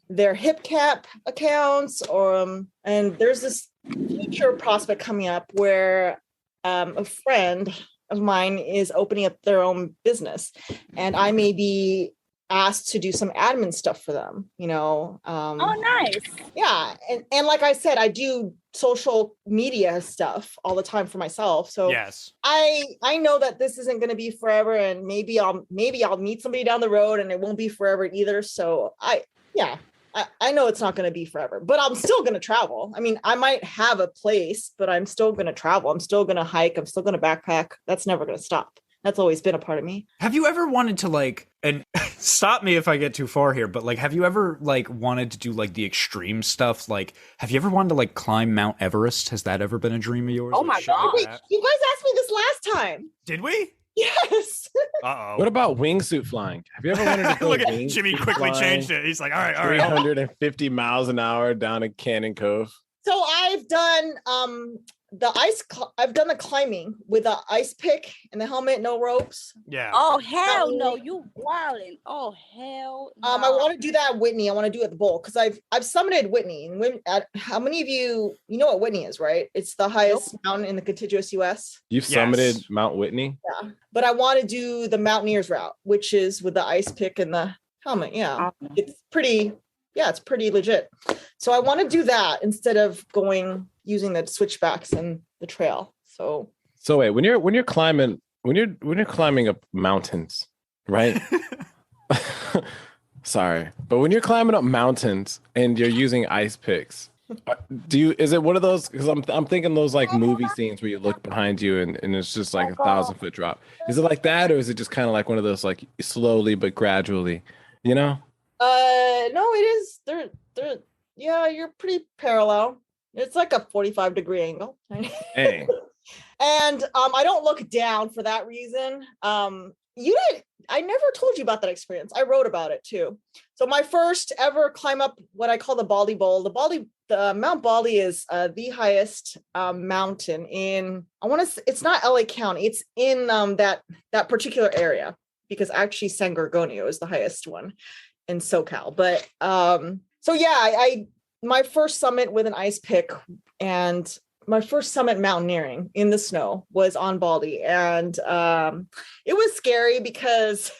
their hip cap accounts and there's this future prospect coming up where a friend of mine is opening up their own business and I may be asked to do some admin stuff for them, you know. Oh, nice. Yeah. And like I said, I do social media stuff all the time for myself. So yes, I know that this isn't going to be forever and maybe I'll meet somebody down the road and it won't be forever either. So I know it's not going to be forever, but I'm still going to travel. I mean, I might have a place, but I'm still going to travel. I'm still going to hike. I'm still going to backpack. That's never going to stop. That's always been a part of me. Have you ever wanted to like, and stop me if I get too far here, but like, have you ever like wanted to do like the extreme stuff? Like, have you ever wanted to like climb Mount Everest? Has that ever been a dream of yours? Oh Like, my shit like God. Wait, that? you guys asked me this last time. Did we? Yes. Uh-oh. What about wingsuit flying? Have you ever wanted to go Look at wingsuit Jimmy quickly flying changed it. He's like, all right. 350 miles an hour down in Cannon Cove? So I've done I've done the climbing with the ice pick and the helmet, no ropes. Yeah. Oh, hell no. You wildin'. Oh, hell no. I want to do that at Whitney. I want to do it at the bowl because I've summited Whitney. And how many of you know what Whitney is, right? It's the highest mountain in the contiguous US. You've Yes. summited Mount Whitney? Yeah. But I want to do the Mountaineers route, which is with the ice pick and the helmet. Yeah. It's pretty legit. So I want to do that instead of using the switchbacks and the trail. So wait, when you're climbing up mountains, right? Sorry, but when you're climbing up mountains and you're using ice picks, is it one of those? Because I'm thinking those like movie scenes where you look behind you and it's just like 1,000-foot drop. Is it like that, or is it just kind of like one of those like slowly but gradually, you know? No, it is. They're yeah, you're pretty parallel. It's like a 45-degree angle. Hey. And I don't look down for that reason. I never told you about that experience. I wrote about it too. So my first ever climb up what I call the Baldy Bowl. The Mount Baldy is the highest mountain in, it's not LA County. It's in that particular area because actually San Gorgonio is the highest one in SoCal. But so yeah, my first summit with an ice pick and my first summit mountaineering in the snow was on Baldy. And it was scary because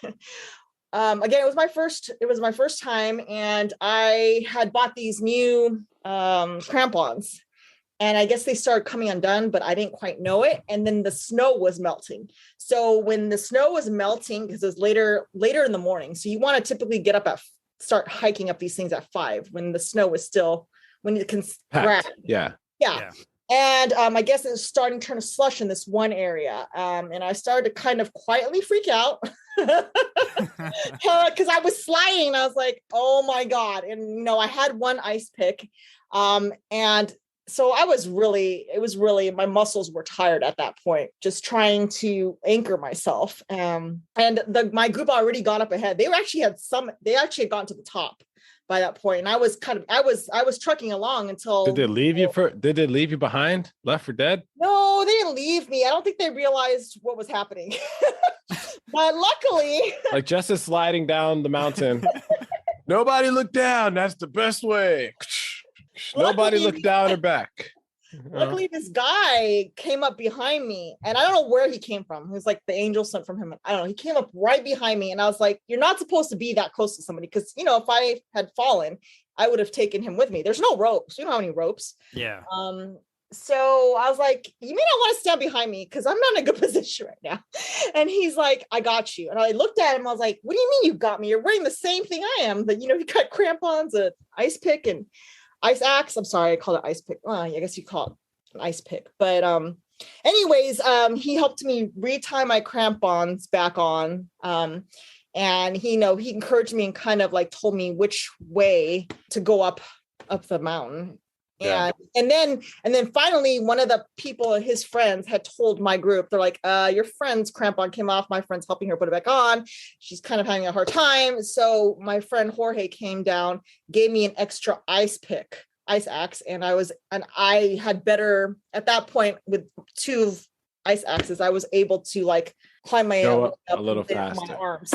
again, it was my first time. And I had bought these new crampons and I guess they started coming undone, but I didn't quite know it. And then the snow was melting. So when the snow was melting, because it was later in the morning, so you want to typically get up start hiking up these things at 5 when the snow is still, when it can Packed. Yeah. And I guess it was starting to turn to slush in this one area. And I started to kind of quietly freak out because I was sliding. I was like, oh my God. And, I had one ice pick. And so it was really, my muscles were tired at that point, just trying to anchor myself. And my group already got up ahead. They actually had gotten to the top by that point. And I was trucking along until. Did they leave you behind, left for dead? No, they didn't leave me. I don't think they realized what was happening. But luckily. Like Jessa sliding down the mountain. Nobody look down. That's the best way. Nobody looked down or back. Luckily, this guy came up behind me, and I don't know where he came from. He was like the angel sent from him. I don't know. He came up right behind me, and I was like, "You're not supposed to be that close to somebody, because if I had fallen, I would have taken him with me. There's no ropes. We don't have any ropes." Yeah. So I was like, "You may not want to stand behind me because I'm not in a good position right now." And he's like, "I got you." And I looked at him. I was like, "What do you mean you got me? You're wearing the same thing I am. That you got crampons, an ice pick, and ice axe." I'm sorry, I call it ice pick. Well, I guess you call it an ice pick. But anyways, he helped me retie my crampons back on. And he encouraged me and kind of like told me which way to go up the mountain. Yeah. And then finally one of the people, his friends, had told my group, they're like, your friend's crampon came off, my friend's helping her put it back on, she's kind of having a hard time. So my friend Jorge came down, gave me an extra ice axe, and I had better at that point with 2 ice axes, I was able to like climb my Go own up a little faster. my arms.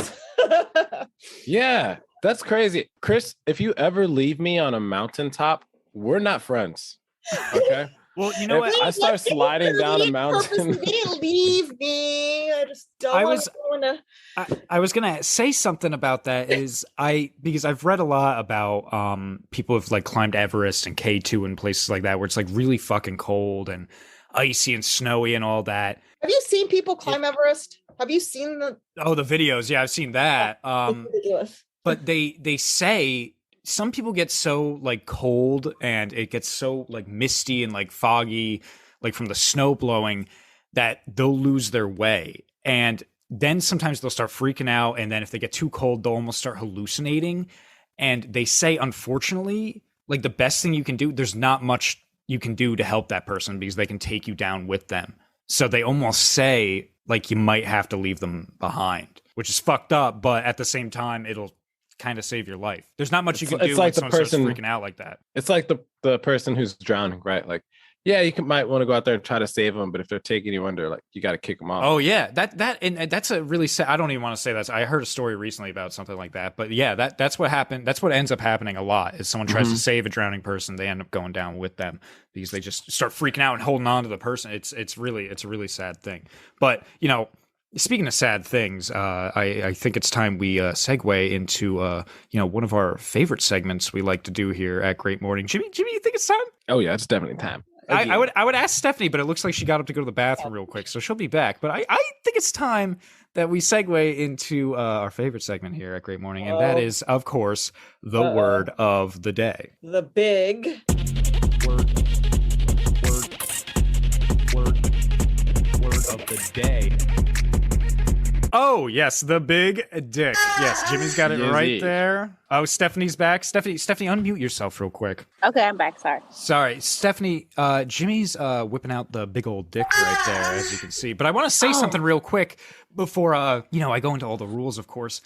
Yeah, that's crazy. Chris, if you ever leave me on a mountaintop, we're not friends. Okay. Well, you know If what? I start sliding down a mountain. They didn't leave me. I just don't want to. I was gonna say something about that because I've read a lot about people who've like climbed Everest and K2 and places like that where it's like really fucking cold and icy and snowy and all that. Have you seen people climb Everest? Have you seen the videos? Yeah, I've seen that. It's ridiculous. But they say some people get so like cold and it gets so like misty and like foggy, like from the snow blowing, that they'll lose their way. And then sometimes they'll start freaking out. And then if they get too cold, they'll almost start hallucinating. And they say, unfortunately, like the best thing you can do, there's not much you can do to help that person because they can take you down with them. So they almost say like you might have to leave them behind, which is fucked up. But at the same time, it'll kind of save your life. There's not much you can do when someone starts freaking out like that. It's like the person who's drowning, right? Like, yeah, you might want to go out there and try to save them, but if they're taking you under, like you got to kick them off. Oh yeah, and that's a really sad. I don't even want to say that. I heard a story recently about something like that, but yeah, that's what happened. That's what ends up happening a lot. Is someone tries to save a drowning person, they end up going down with them because they just start freaking out and holding on to the person. It's a really sad thing. But speaking of sad things, I think it's time we segue into one of our favorite segments we like to do here at Great Morning. Jimmy, you think it's time? Oh yeah, it's definitely time. I would ask Stephanie, but it looks like she got up to go to the bathroom real quick, so she'll be back. But I think it's time that we segue into our favorite segment here at Great Morning, and that is, of course, the word of the day. The big word of the day. Oh, yes, the big dick. Yes, Jimmy's got it right there. Oh, Stephanie's back. Stephanie, unmute yourself real quick. Okay, I'm back. Sorry, Stephanie, Jimmy's whipping out the big old dick right there, as you can see. But I want to say something real quick before, I go into all the rules, of course.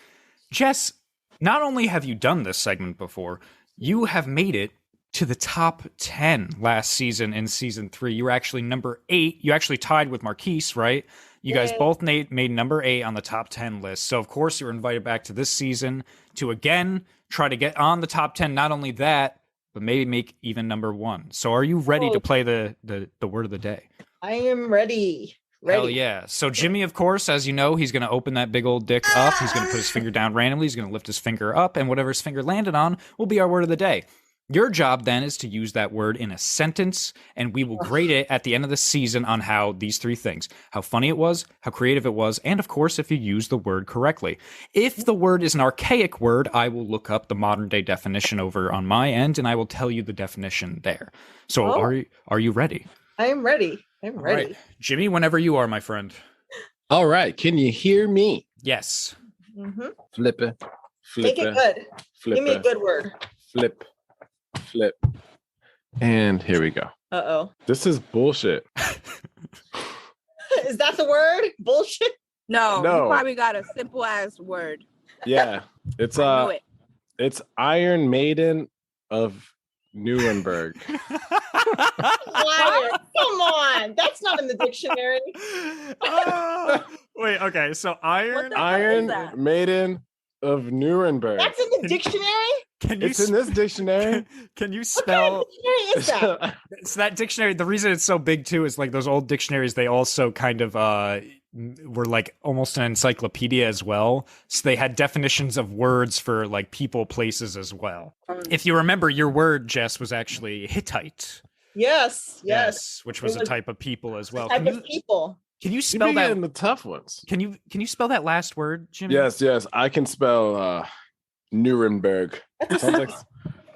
Jess, not only have you done this segment before, you have made it to the top 10 last season in season 3. You were actually number 8. You actually tied with Marquise, right? You guys both made number 8 on the top 10 list. So, of course, you were invited back to this season to, again, try to get on the top 10. Not only that, but maybe make even number 1. So are you ready to play the word of the day? I am ready. Hell yeah. So Jimmy, of course, as you know, he's going to open that big old dick up. He's going to put his finger down randomly. He's going to lift his finger up. And whatever his finger landed on will be our word of the day. Your job then is to use that word in a sentence, and we will grade it at the end of the season on how these 3 things: how funny it was, how creative it was, and of course, if you use the word correctly. If the word is an archaic word, I will look up the modern day definition over on my end, and I will tell you the definition there. So are you ready? I am ready. I'm ready. Right. Jimmy, whenever you are, my friend. All right. Can you hear me? Yes. Mm-hmm. Flip it. Make it good. Give me a good word. Flip. And here we go. Uh-oh. This is bullshit. Is that the word? Bullshit? No. You probably got a simple ass word. Yeah. It's it's Iron Maiden of Nuremberg. Liar. Come on. That's not in the dictionary. Wait, okay. So Iron Maiden of Nuremberg. That's in the dictionary? It's in this dictionary. Can you spell? What kind of dictionary is that? So that dictionary, the reason it's so big too is like those old dictionaries, they also kind of were like almost an encyclopedia as well. So they had definitions of words for like people, places as well. If you remember, your word, Jess, was actually Hittite. Yes. Which was a type of people as well. Type of people. Can you spell that? In the tough ones. Can you spell that last word, Jimmy? Yes. I can spell Nuremberg.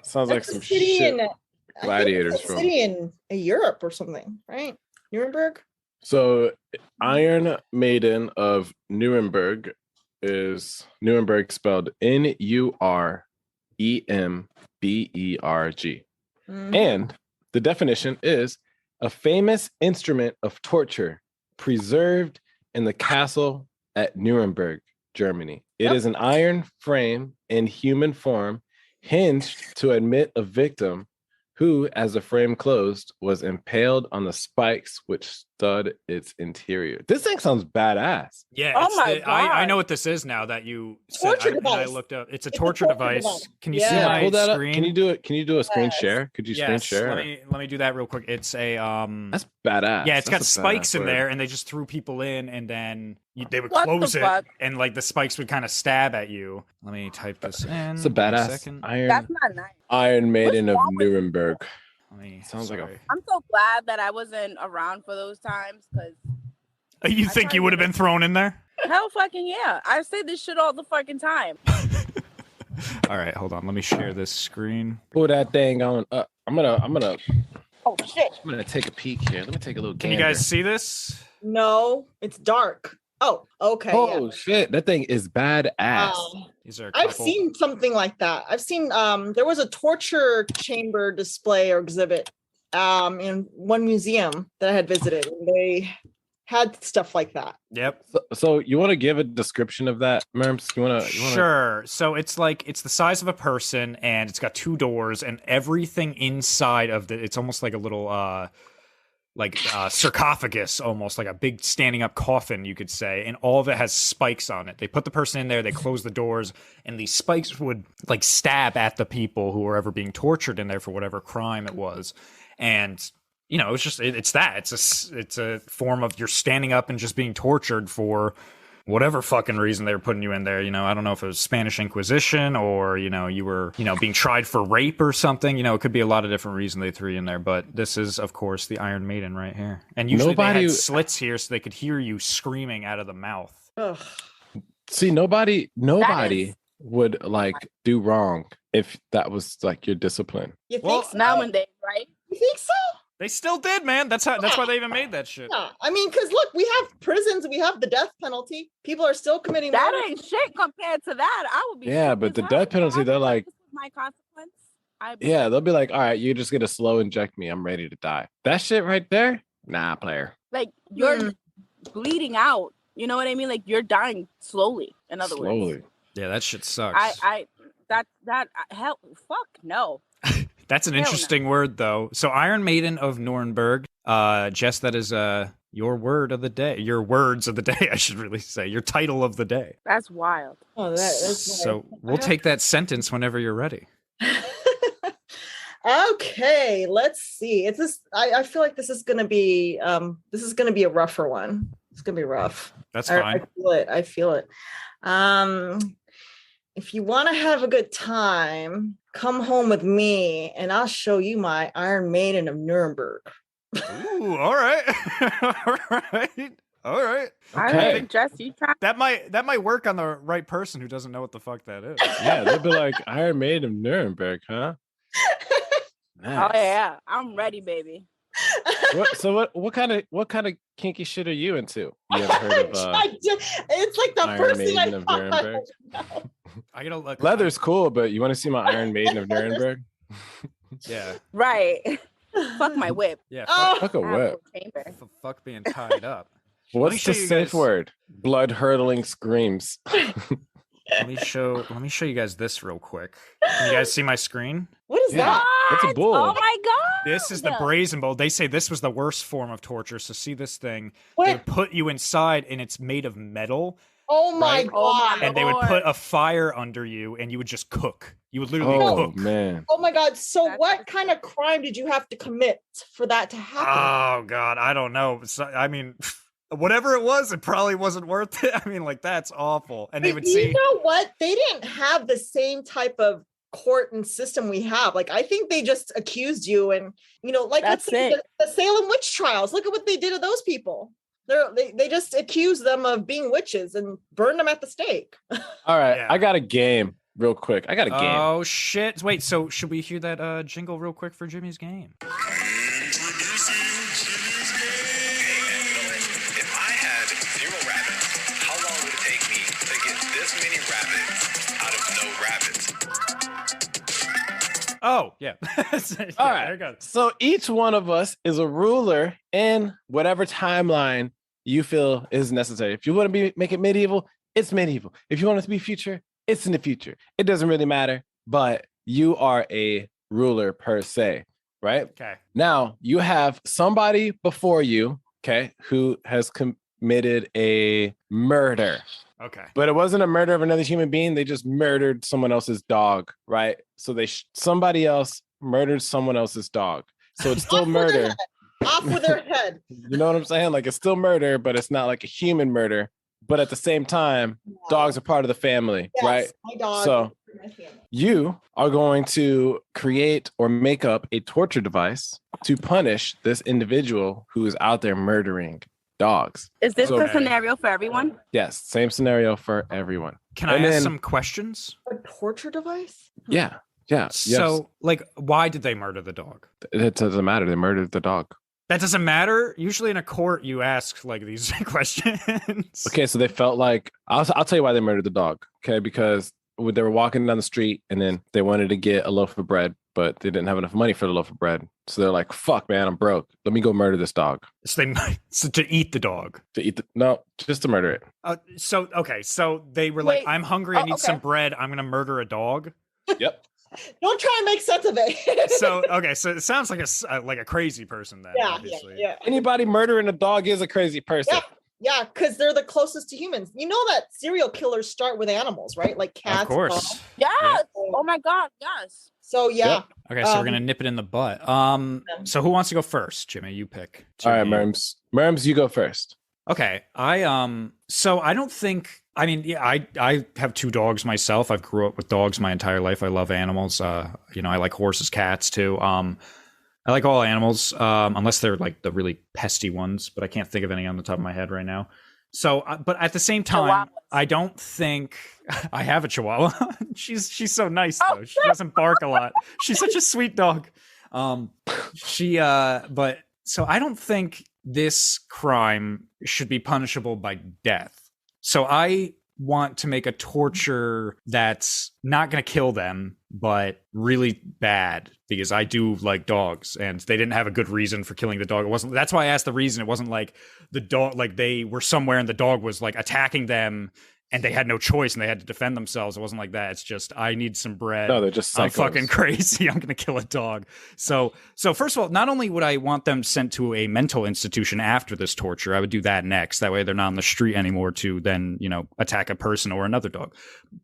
Sounds like some city shit. in Gladiators city in Europe or something, right? Nuremberg. So Iron Maiden of Nuremberg is Nuremberg spelled N-U-R-E-M-B-E-R-G. And the definition is a famous instrument of torture preserved in the castle at Nuremberg, Germany. It is an iron frame in human form hinged to admit a victim who, as the frame closed, was impaled on the spikes which stud its interior. This thing sounds badass. Yeah, Oh it's my I know God. what this is now that you Torture said. And I device. looked up. It's a It's a torture torture device. device. Can you Yeah. see my Pull that screen? up. Can you do it? Can you do a screen Yes. share? Could you screen Yes. share? Let me do that real quick. It's a That's badass. Yeah, it's got That's a spikes badass in word. there, and they just threw people in, and then they would What the close it, fuck? and like the spikes would kind of stab at you. Let me type this in. It's a Give me badass second. That's not nice. Iron Maiden of wrong with you? Nuremberg. Let me. Sounds like a- sorry. I'm so glad that I wasn't around for those times because You I think tried you would have to- been thrown in there? hell fucking yeah. I say this shit all the fucking time. All right, hold on. Let me share this screen. Pull that thing on up. I'm gonna Oh shit. take a peek here. Let me take a little Can gander. you guys see this? No, it's dark. Oh, okay. Oh shit, that thing is badass. These are. A I've couple. seen something like that. I've seen there was a torture chamber display or exhibit in one museum that I had visited, and they had stuff like that. Yep. So you want to give a description of that, Merms? You want to? Sure. So it's the size of a person, and it's got two doors, and everything inside of it's almost like a little sarcophagus, almost like a big standing up coffin, you could say, and all of it has spikes on it. They put the person in there, they close the doors, and these spikes would like stab at the people who were ever being tortured in there for whatever crime it was. And it's just it's a form of you're standing up and just being tortured for whatever fucking reason they were putting you in there. I don't know if it was Spanish Inquisition or, you were, being tried for rape or something. It could be a lot of different reasons they threw you in there. But this is, of course, the Iron Maiden right here. And usually they had slits here so they could hear you screaming out of the mouth. Ugh. See, nobody would like do wrong if that was like your discipline. You think Well, so? Nowadays, right? You think so? They still did, man. That's why they even made that shit. Yeah. I mean, because look, we have prisons, we have the death penalty. People are still committing That murder. ain't shit compared to that. I would be. Yeah, sick but as the hell. death penalty, they're like, This was my consequence. yeah, they'll be like, all right, you just get a slow inject me. I'm ready to die. That shit right there, nah, player. Like you're bleeding out. You know what I mean? Like you're dying slowly. In other words, Slowly. Yeah, that shit sucks. Hell, fuck no. That's an Hell no. interesting word, though. So, Iron Maiden of Nuremberg. Jess, that is your word of the day. Your words of the day, I should really say. Your title of the day. That's wild. Oh, that's So, we'll take that sentence whenever you're ready. Okay, let's see. It's this. I feel like this is gonna be a rougher one. It's gonna be rough. That's I fine. feel it. I feel it. If you want to have a good time, come home with me, and I'll show you my Iron Maiden of Nuremberg. Ooh, all right. All right. All right. I Okay. don't think Jess, you try. That might work on the right person who doesn't know what the fuck that is. Yeah, they'll be like, Iron Maiden of Nuremberg, huh? Oh yeah, I'm ready, baby. What kind of kinky shit are you into? You ever heard of It's like the Iron first thing I Maiden of thought. Nuremberg? I gotta look. Leather's cool, but you want to see my Iron Maiden of Nuremberg? Yeah. Right. Fuck my whip. Yeah. Oh. Fuck a whip. Chamber. Fuck being tied up. What's show the you safe guys- word? Blood hurtling screams. Let me show you guys this real quick. Can you guys see my screen? What is Yeah. that? That's a bull. Oh my god. This is the brazen bull. They say this was the worst form of torture. So see this thing. They What? would put you inside and it's made of metal. Oh my Right? Oh my god! And they would Lord. put a fire under you and you would just cook. You would literally Oh cook. man. Oh my god! So That's what kind of crime did you have to commit for that to happen? Oh God, I don't know. I mean, whatever it was, it probably wasn't worth it. I mean, like that's awful. And they would You see. know what? They didn't have the same type of court and system we have. Like I think they just accused you, and like let's That's say it. the Salem witch trials. Look at what they did to those people. They just accused them of being witches and burned them at the stake. All right, Yeah. I got a game real quick. I got a game. Oh shit! Wait, so should we hear that jingle real quick for Jimmy's game? rabbits out of no rabbits. Oh, yeah. All right. There it goes. So each one of us is a ruler in whatever timeline you feel is necessary. If you want to make it medieval, it's medieval. If you want it to be future, it's in the future. It doesn't really matter, but you are a ruler per se, right? Okay. Now you have somebody before you, okay, who has committed a murder. Okay. But it wasn't a murder of another human being. They just murdered someone else's dog, right? So somebody else murdered someone else's dog. So it's still murder. Off with their head. You know what I'm saying? Like it's still murder, but it's not like a human murder. But at the same time, dogs are part of the family, Yes, right? my dog. So My family. you are going to create or make up a torture device to punish this individual who is out there murdering dogs. Is this So- the scenario for everyone? Yes, same scenario for everyone. Can I And ask then- some questions? A torture device? Yeah, yeah. So, like, why did they murder the dog? yes. It doesn't matter. They murdered the dog. That doesn't matter. Usually in a court, you ask like these questions. Okay, so they felt like I'll tell you why they murdered the dog. Okay, because they were walking down the street and then they wanted to get a loaf of bread, but they didn't have enough money for the loaf of bread. So they're like, "Fuck, man, I'm broke. Let me go murder this dog." So to eat the dog. Just to murder it. So they were like, Wait. I'm hungry. I Oh, need some okay. bread. I'm gonna murder a dog. Yep. Don't try and make sense of it. So so it sounds like a crazy person then. Obviously. yeah. Anybody murdering a dog is a crazy person. Yeah. Yeah, because they're the closest to humans. You know that serial killers start with animals, right? Like cats. Of course. dogs. Yes. Oh my God. Yes. So yeah. Yep. Okay, so we're Um, gonna nip it in the butt. So who wants to go first? Jimmy, you pick. All right, Jimmy. Merms. Merms, you go first. Okay, so I don't think. I mean, yeah, I have 2 dogs myself. I've grew up with dogs my entire life. I love animals. I like horses, cats too. I like all animals, unless they're like the really pesty ones. But I can't think of any on the top of my head right now. So, but at the same time, Chihuahuas. I don't think I have a Chihuahua. she's so nice though. She doesn't bark a lot. She's such a sweet dog. But so I don't think this crime should be punishable by death. So I want to make a torture that's not going to kill them, but really bad, because I do like dogs and they didn't have a good reason for killing the dog. It wasn't, that's why I asked the reason. It wasn't like the dog, like they were somewhere and the dog was like attacking them and they had no choice and they had to defend themselves. It wasn't like that. It's just, I need some bread. No, they're just I'm psychos. fucking crazy. I'm gonna kill a dog. So first of all, not only would I want them sent to a mental institution after this torture, I would do that next. That way they're not on the street anymore to then, attack a person or another dog.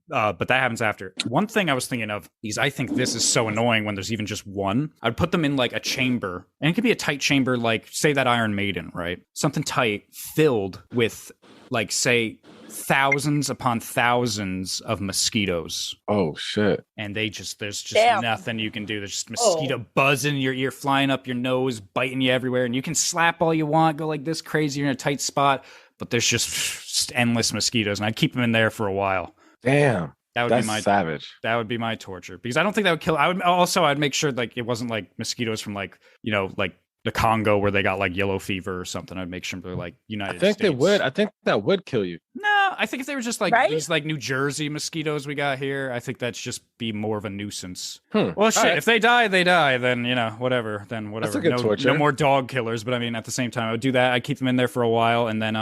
But that happens after. One thing I was thinking of is I think this is so annoying when there's even just one. I'd put them in like a chamber, and it could be a tight chamber, like say that Iron Maiden, right? Something tight, filled with like say thousands upon thousands of mosquitoes. Oh shit. And there's just Damn. nothing you can do. There's just mosquito buzzing in your ear, flying up your nose, biting you everywhere. And you can slap all you want, go like this crazy, you're in a tight spot, but there's just endless mosquitoes. And I'd keep them in there for a while. Damn. That would That's be my savage. That would be my torture, because I don't think that would kill. I'd make sure like it wasn't like mosquitoes from like the Congo where they got like yellow fever or something. I'd make sure they're like United I think States. they would. I think that would kill you. No, I think if they were just like Right? these like New Jersey mosquitoes we got here, I think that's just be more of a nuisance. Hmm. Well, shit, All right. if they die, they die. Then whatever. Then whatever. That's a good no, torture. no more dog killers. But I mean, at the same time, I would do that. I'd keep them in there for a while, and then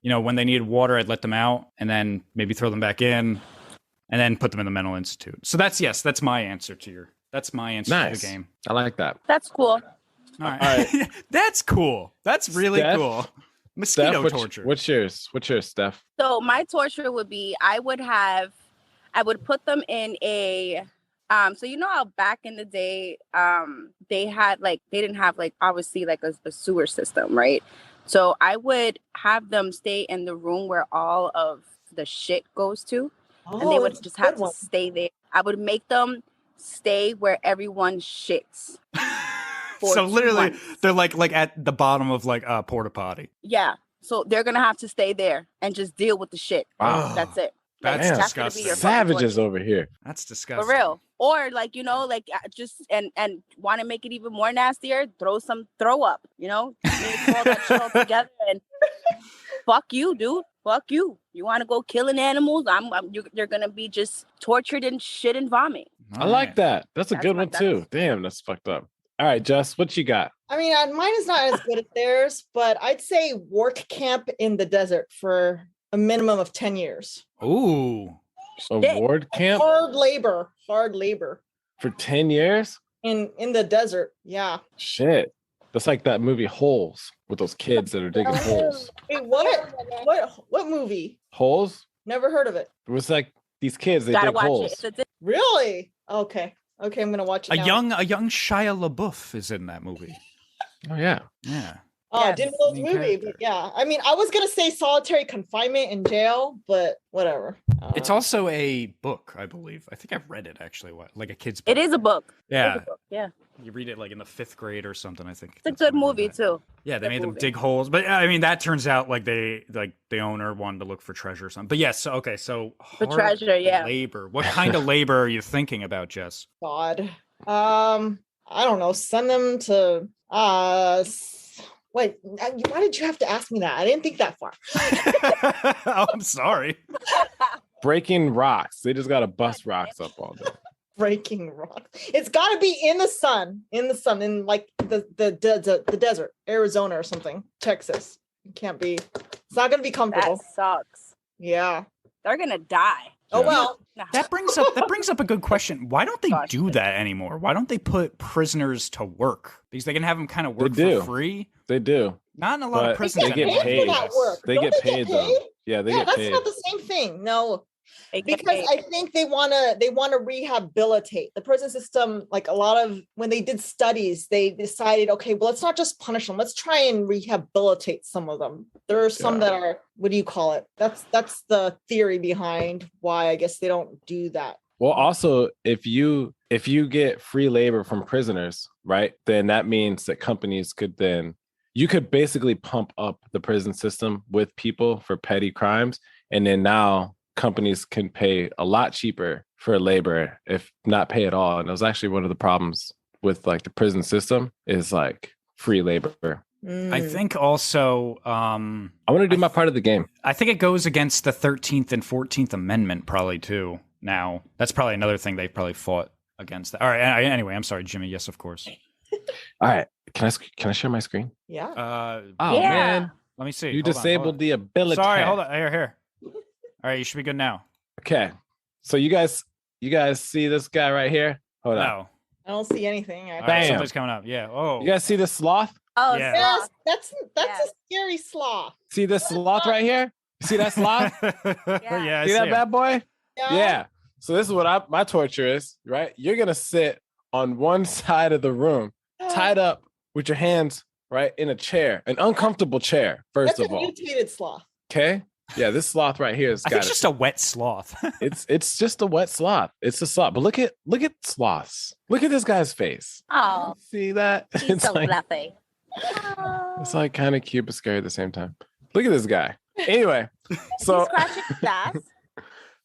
when they needed water, I'd let them out, and then maybe throw them back in, and then put them in the mental institute. So that's my answer to Nice. the game. I like that. That's cool. All right. That's cool. That's really Steph? cool. Mosquito Steph, torture. what's yours? What's yours, Steph? So my torture would be I would put them in a so how back in the day they didn't have like obviously like a sewer system, right? So I would have them stay in the room where all of the shit goes to, and they would that's a just good have to one. stay there. I would make them stay where everyone shits. for So 2 literally, months. they're like at the bottom of like a porta potty. Yeah. So they're gonna have to stay there and just deal with the shit. Wow. That's it. That's Damn. gonna be disgusting. your fucking Savages torture. over here. That's disgusting. For real. Or just and want to make it even more nastier, throw up, mix all that shit all together and fuck you, dude. fuck you. You want to go killing animals? You're gonna be just tortured and shit and vomit. I like that. That's a good one that's- too. Damn, that's fucked up. All right, Jess, what you got? I mean, mine is not as good as theirs, but I'd say work camp in the desert for a minimum of 10 years. Ooh. Award camp Hard labor for 10 years? in the desert. Yeah. Shit. That's like that movie Holes with those kids that are digging holes. Wait, what movie? Holes? Never heard of it. It was like these kids, they Gotta dig watch holes. it. Really? Okay, I'm gonna watch it. A now. young Shia LaBeouf is in that movie. Oh yeah. Yeah. Oh, I Yes. didn't know this Main movie, character. but yeah. I mean, I was gonna say solitary confinement in jail, but whatever. It's also a book, I believe. I think I've read it actually. Like a kid's book. It is a book. It is Yeah. a book, yeah. You read it like in the 5th grade or something, I think. It's a That's good when I read movie that. too. Yeah, they Good made them movie. dig holes. But I mean, that turns out like the owner wanted to look for treasure or something. But yes, okay, so The hard treasure, yeah. labor. What kind of labor are you thinking about, Jess? God. I don't know. Send them to wait, why did you have to ask me that? I didn't think that far. Oh, I'm sorry. Breaking rocks. They just gotta bust rocks up all day. Breaking rock. It's got to be in the sun, in like the desert, Arizona or something, Texas. It can't be. It's not gonna be comfortable. That sucks. Yeah. They're gonna die. Oh Yeah. well. That brings up a good question. Why don't they Gosh. do that anymore? Why don't they put prisoners to work? Because they can have them kind of work do. for free. They do. Not in a lot But of prisons they get anymore. paid. for that work. They Don't get paid though. Yeah, they Yeah, get that's paid. not the same thing. No, They get because paid. I think they wanna rehabilitate the prison system. Like a lot of when they did studies, they decided, okay, well, let's not just punish them. Let's try and rehabilitate some of them. There are some that are, what do you call it? That's the theory behind why I guess they don't do that. Well, also, if you get free labor from prisoners, right, then that means that companies could then you could basically pump up the prison system with people for petty crimes, and then now companies can pay a lot cheaper for labor, if not pay at all. And it was actually one of the problems with like the prison system is like free labor. I think also, I want to do my part of the game. I think it goes against the 13th and 14th Amendment probably too. Now that's probably another thing they probably fought against. That. All right. Anyway, I'm sorry, Jimmy. Yes, of course. All right, can I share my screen? Yeah. Oh Yeah. man, Let me see. you Hold on, disabled hold on. the ability. Sorry, hold on. Here. All right, you should be good now. Okay, so you guys see this guy right here? Hold on. No. I don't see anything. All right, Bam. something's coming up. Yeah. Oh. You guys see this sloth? Oh, Yeah. Yes, sloth. that's Yes. a scary sloth. See this sloth right here? You see that sloth? Yeah. I See that him. bad boy? Yeah. Yeah. So this is what my torture is, right? You're gonna sit on one side of the room, tied up with your hands right in a chair, an uncomfortable chair. First That's of a all, mutated sloth. okay. Yeah, this sloth right here has I think got it's just a wet sloth. it's just a wet sloth. It's a sloth. But look at sloths. Look at this guy's face. Oh, See that? he's so like fluffy. it's like kind of cute but scary at the same time. Look at this guy. Anyway, so He's scratching his ass.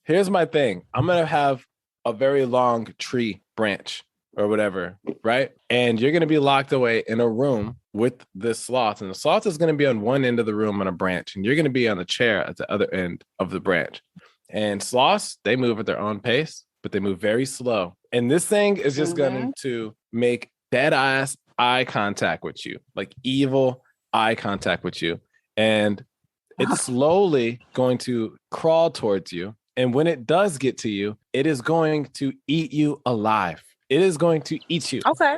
here's my thing. I'm gonna have a very long tree branch or whatever, right? And you're gonna be locked away in a room with this sloth, and the sloth is gonna be on one end of the room on a branch, and you're gonna be on the chair at the other end of the branch. And sloths, they move at their own pace, but they move very slow. And this thing is just going to make dead eye contact with you, like evil eye contact with you. And it's slowly going to crawl towards you. And when it does get to you, it is going to eat you alive. It is going to eat you. Okay.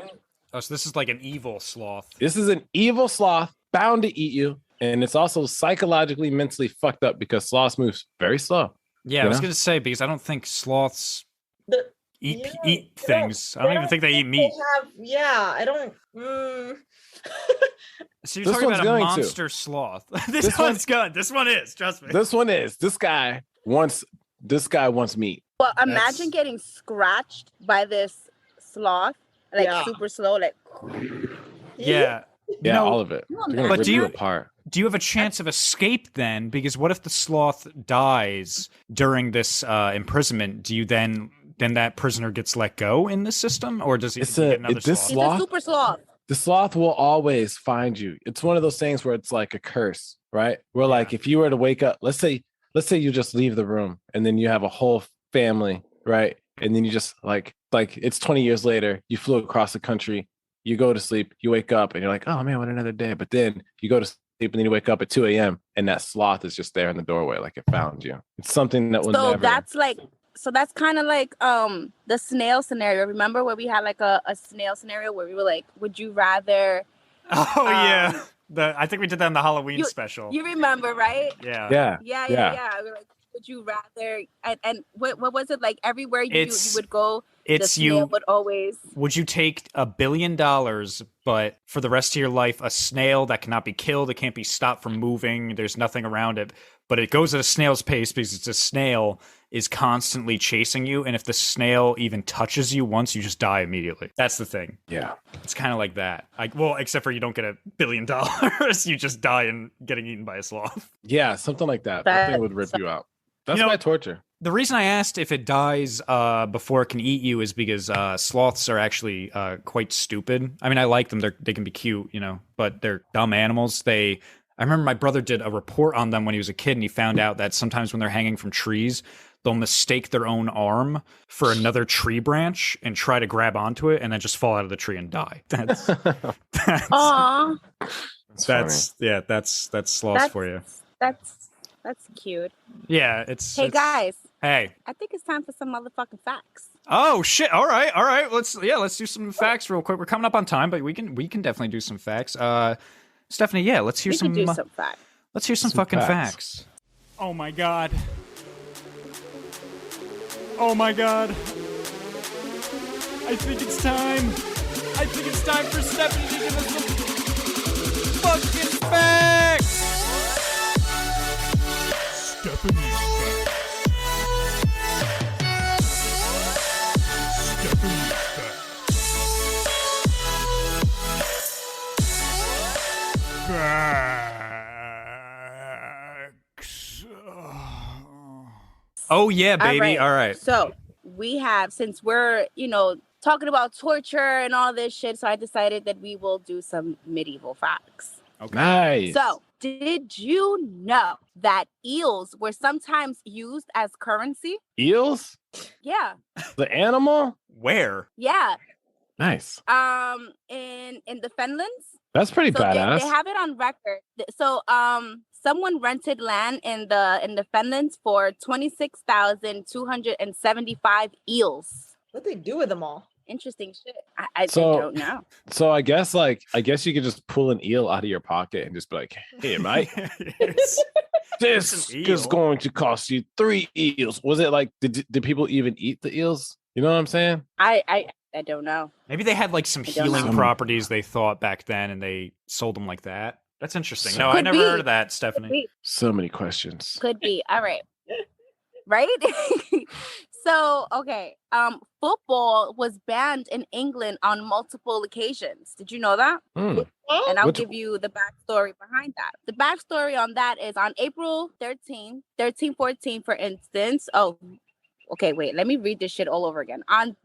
Oh, so this is like an evil sloth. This is an evil sloth bound to eat you. And it's also psychologically, mentally fucked up because sloths move very slow. Yeah, I You was know? gonna say because I don't think sloths The- eat yeah, eat they don't- things. I don't even think they eat meat. I don't. So you're This talking one's about a going to. monster sloth. this This one's good. This one is. Trust me. This one is. This guy wants meat. Well, That's- imagine getting scratched by this sloth, like Yeah. super slow, like. Yeah. You Yeah, know, all of it. They're gonna But rip do you you- apart. do you have a chance of escape then? Because what if the sloth dies during this imprisonment? Do you then that prisoner gets let go in the system, or does he It's get a- another this sloth? He's Sloth? a super sloth. The sloth will always find you. It's one of those things where it's like a curse, right? Where like if you were to wake up, let's say you just leave the room and then you have a whole family, right? And then you just like it's 20 years later, you flew across the country, you go to sleep, you wake up and you're like, oh man, what another day. But then you go to sleep and then you wake up at 2 a.m. and that sloth is just there in the doorway, like it found you. It's something that will So never. that's kind of like the snail scenario. Remember where we had like a snail scenario where we were like, would you rather? Oh yeah, I think we did that in the Halloween special. You remember, right? Yeah. Yeah. We were like, would you rather? And what was it like? Everywhere you would go, the snail would always. Would you take $1 billion, but for the rest of your life, a snail that cannot be killed, it can't be stopped from moving, there's nothing around it, but it goes at a snail's pace because it's a snail is constantly chasing you, and if the snail even touches you once, you just die immediately. That's the thing. Yeah. It's kind of like that. Well, except for you don't get $1 billion. You just die and getting eaten by a sloth. Yeah, something like that. That thing would rip you out. That's my torture. The reason I asked if it dies before it can eat you is because sloths are actually quite stupid. I mean, I like them. They can be cute, but they're dumb animals. I remember my brother did a report on them when he was a kid, and he found out that sometimes when they're hanging from trees, they'll mistake their own arm for another tree branch and try to grab onto it and then just fall out of the tree and die. That's Aww. That's sloths for you. That's cute. Yeah, guys. Hey. I think it's time for some motherfucking facts. Oh shit. All right. Let's do some facts real quick. We're coming up on time, but we can definitely do some facts. Stephanie, let's hear some facts. Let's hear some fucking facts. Oh my god. I think it's time. For Stephanie to give us some fucking facts. Stephanie's facts. Oh yeah, baby. All right. So we have, since we're, talking about torture and all this shit, so I decided that we will do some medieval facts. Okay. Nice. So, did you know that eels were sometimes used as currency? Eels? Yeah. The animal? Where? Yeah. Nice. In the Fenlands. That's pretty badass. They have it on record. So, someone rented land in the Fenlands for 26,275 eels. What they do with them all? Interesting shit. I don't know. So I guess you could just pull an eel out of your pocket and just be like, "Hey, mate, this is going to cost you 3 eels." Was it like did people even eat the eels? You know what I'm saying? I don't know. Maybe they had like some healing properties they thought back then, and they sold them like that. That's interesting. No, I never heard of that, Stephanie. So many questions. Could be. All right. Right? So, okay. Football was banned in England on multiple occasions. Did you know that? And I'll give you the backstory behind that. The backstory on that is on April 1314, for instance. Oh, okay, wait. Let me read this shit all over again. On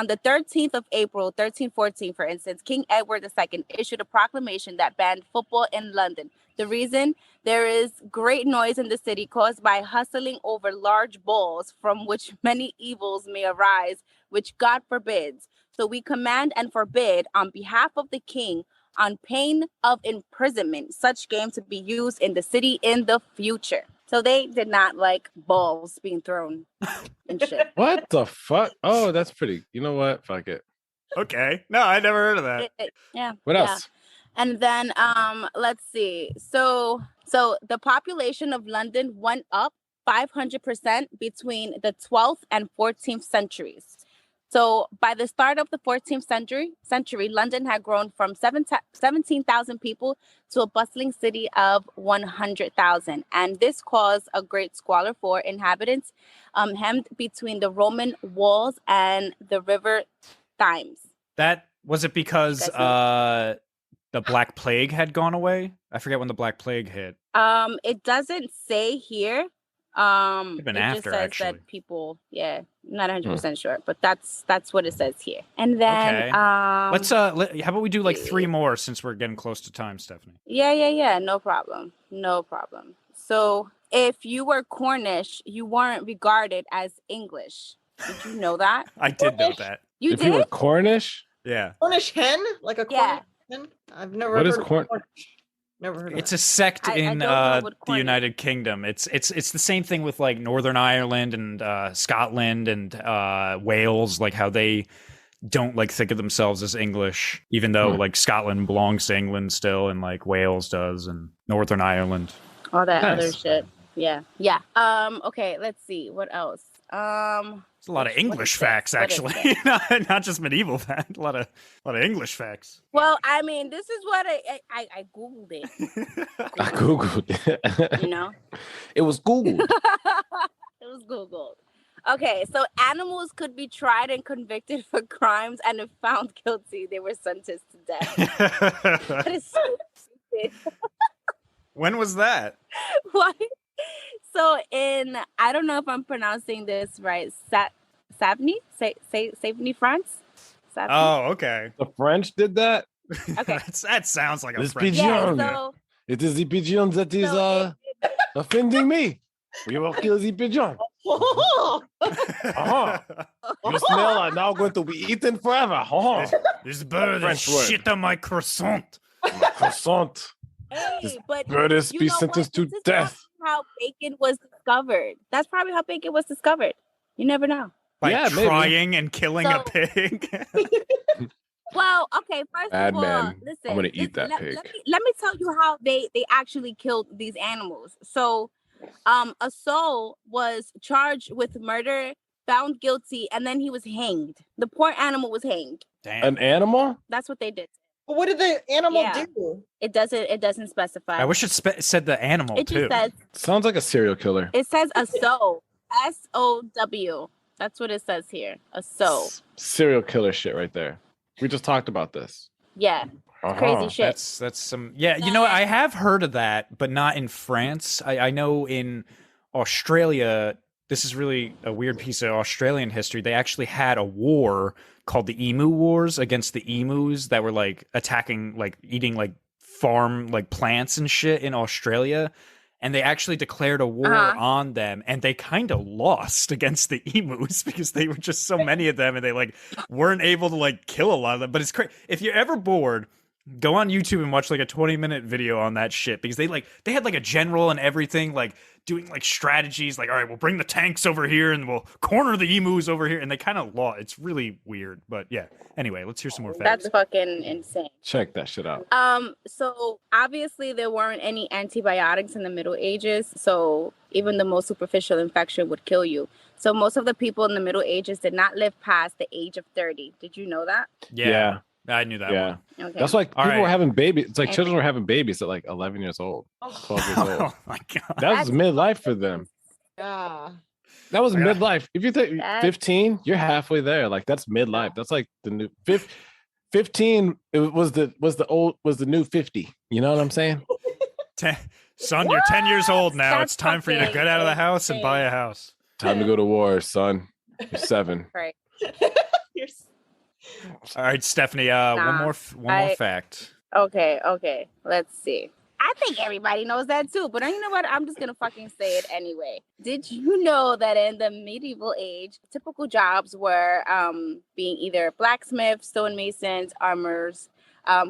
the 13th of April, 1314, for instance, King Edward II issued a proclamation that banned football in London. The reason? There is great noise in the city caused by hustling over large balls from which many evils may arise, which God forbids. So we command and forbid on behalf of the king, on pain of imprisonment, such game to be used in the city in the future. So they did not like balls being thrown and shit. What the fuck? Oh, that's pretty. You know what? Fuck it. Okay. No, I never heard of that. Yeah. What else? And then let's see. So the population of London went up 500% between the 12th and 14th centuries. So by the start of the 14th century, London had grown from 17,000 people to a bustling city of 100,000. And this caused a great squalor for inhabitants hemmed between the Roman walls and the river Thames. That was it because the Black Plague had gone away? I forget when the Black Plague hit. It doesn't say here. Even it after, just says actually. that people, I'm not 100% sure, but that's what it says here. And then Okay. Let's how about we do like 3 more since we're getting close to time, Stephanie? Yeah. No problem. So if you were Cornish, you weren't regarded as English. Did you know that? I did know that. You If did? you were Cornish, Yeah. Cornish hen, like a Yeah. Cornish hen. I've never What heard is of Corn- Cornish. Never heard of It's it. a sect I in don't know what the Cornish- United Kingdom. It's the same thing with like Northern Ireland and Scotland and Wales, like how they don't like think of themselves as English, even though like Scotland belongs to England still, and like Wales does, and Northern Ireland. All that other Nice. shit. Yeah. Okay, let's see. What else? It's a lot of what English is this? facts, What is actually, not just medieval facts. A lot of English facts. Well, I mean, this is what I Googled it, I Googled you it. know? It was Googled. It was Googled. Okay, so animals could be tried and convicted for crimes, and if found guilty, they were sentenced to death. That is so stupid. When was that? What? So I don't know if I'm pronouncing this right, Savigny, France. Savigny? Oh, okay. The French did that. Okay. That sounds like a This French. pigeon. Yeah. Young. So It is the pigeon that is So offending me. We will kill the pigeon. Uh-huh. Your smell are now going to be eaten forever. Uh-huh. This bird French is word. shit on my croissant. My croissant. hey, This but bird is you be know sentenced what? to This is death. probably how bacon was discovered. That's probably how bacon was discovered. You never know. By Yeah, maybe. trying and killing a So- pig. Well, okay. First Bad of all, man. listen. I'm gonna eat that let, pig. Let me tell you how they actually killed these animals. So, a soul was charged with murder, found guilty, and then he was hanged. The poor animal was hanged. Damn. An animal? That's what they did. But what did the animal Yeah. do? It doesn't specify. I wish it said the animal it too. just says Sounds like a serial killer. it says a soul. SOW. That's what it says here. A soul. Serial killer shit right there. We just talked about this. Yeah. Uh-huh. Crazy shit. That's some You know what? I have heard of that, but not in France. I know in Australia, this is really a weird piece of Australian history. They actually had a war called the Emu Wars against the emus that were like attacking, like eating like farm like plants and shit in Australia. And they actually declared a war on them, and they kind of lost against the emus because they were just so many of them, and they like weren't able to like kill a lot of them. But it's crazy. If you're ever bored, go on YouTube and watch like a 20-minute video on that shit, because they had like a general and everything, like doing like strategies, like, all right, we'll bring the tanks over here and we'll corner the emus over here, and they kind of lost. It's really weird, but yeah. Anyway, let's hear some more facts. That's fucking insane. Check that shit out. So obviously there weren't any antibiotics in the Middle Ages, so even the most superficial infection would kill you. So most of the people in the Middle Ages did not live past the age of 30. Did you know that? Yeah, I knew that Yeah. one. Okay. That's like All people were right. having babies. It's like children were having babies at like 11 years old, 12 years old. Oh my god. That was That's midlife for them. Yeah. That was Yeah. midlife. If you think That's- 15, you're halfway there. Like that's midlife. That's like the new 15. It was the new 50. You know what I'm saying? Son, you're 10 years old now. That's It's time for you to fucking get out of the house and buy a house. Time to go to war, son. You're 7. Right. You're s- All right, Stephanie. One Nah, more fact. Okay. Let's see. I think everybody knows that too, but you know what? I'm just gonna fucking say it anyway. Did you know that in the medieval age, typical jobs were being either blacksmiths, stonemasons, armors,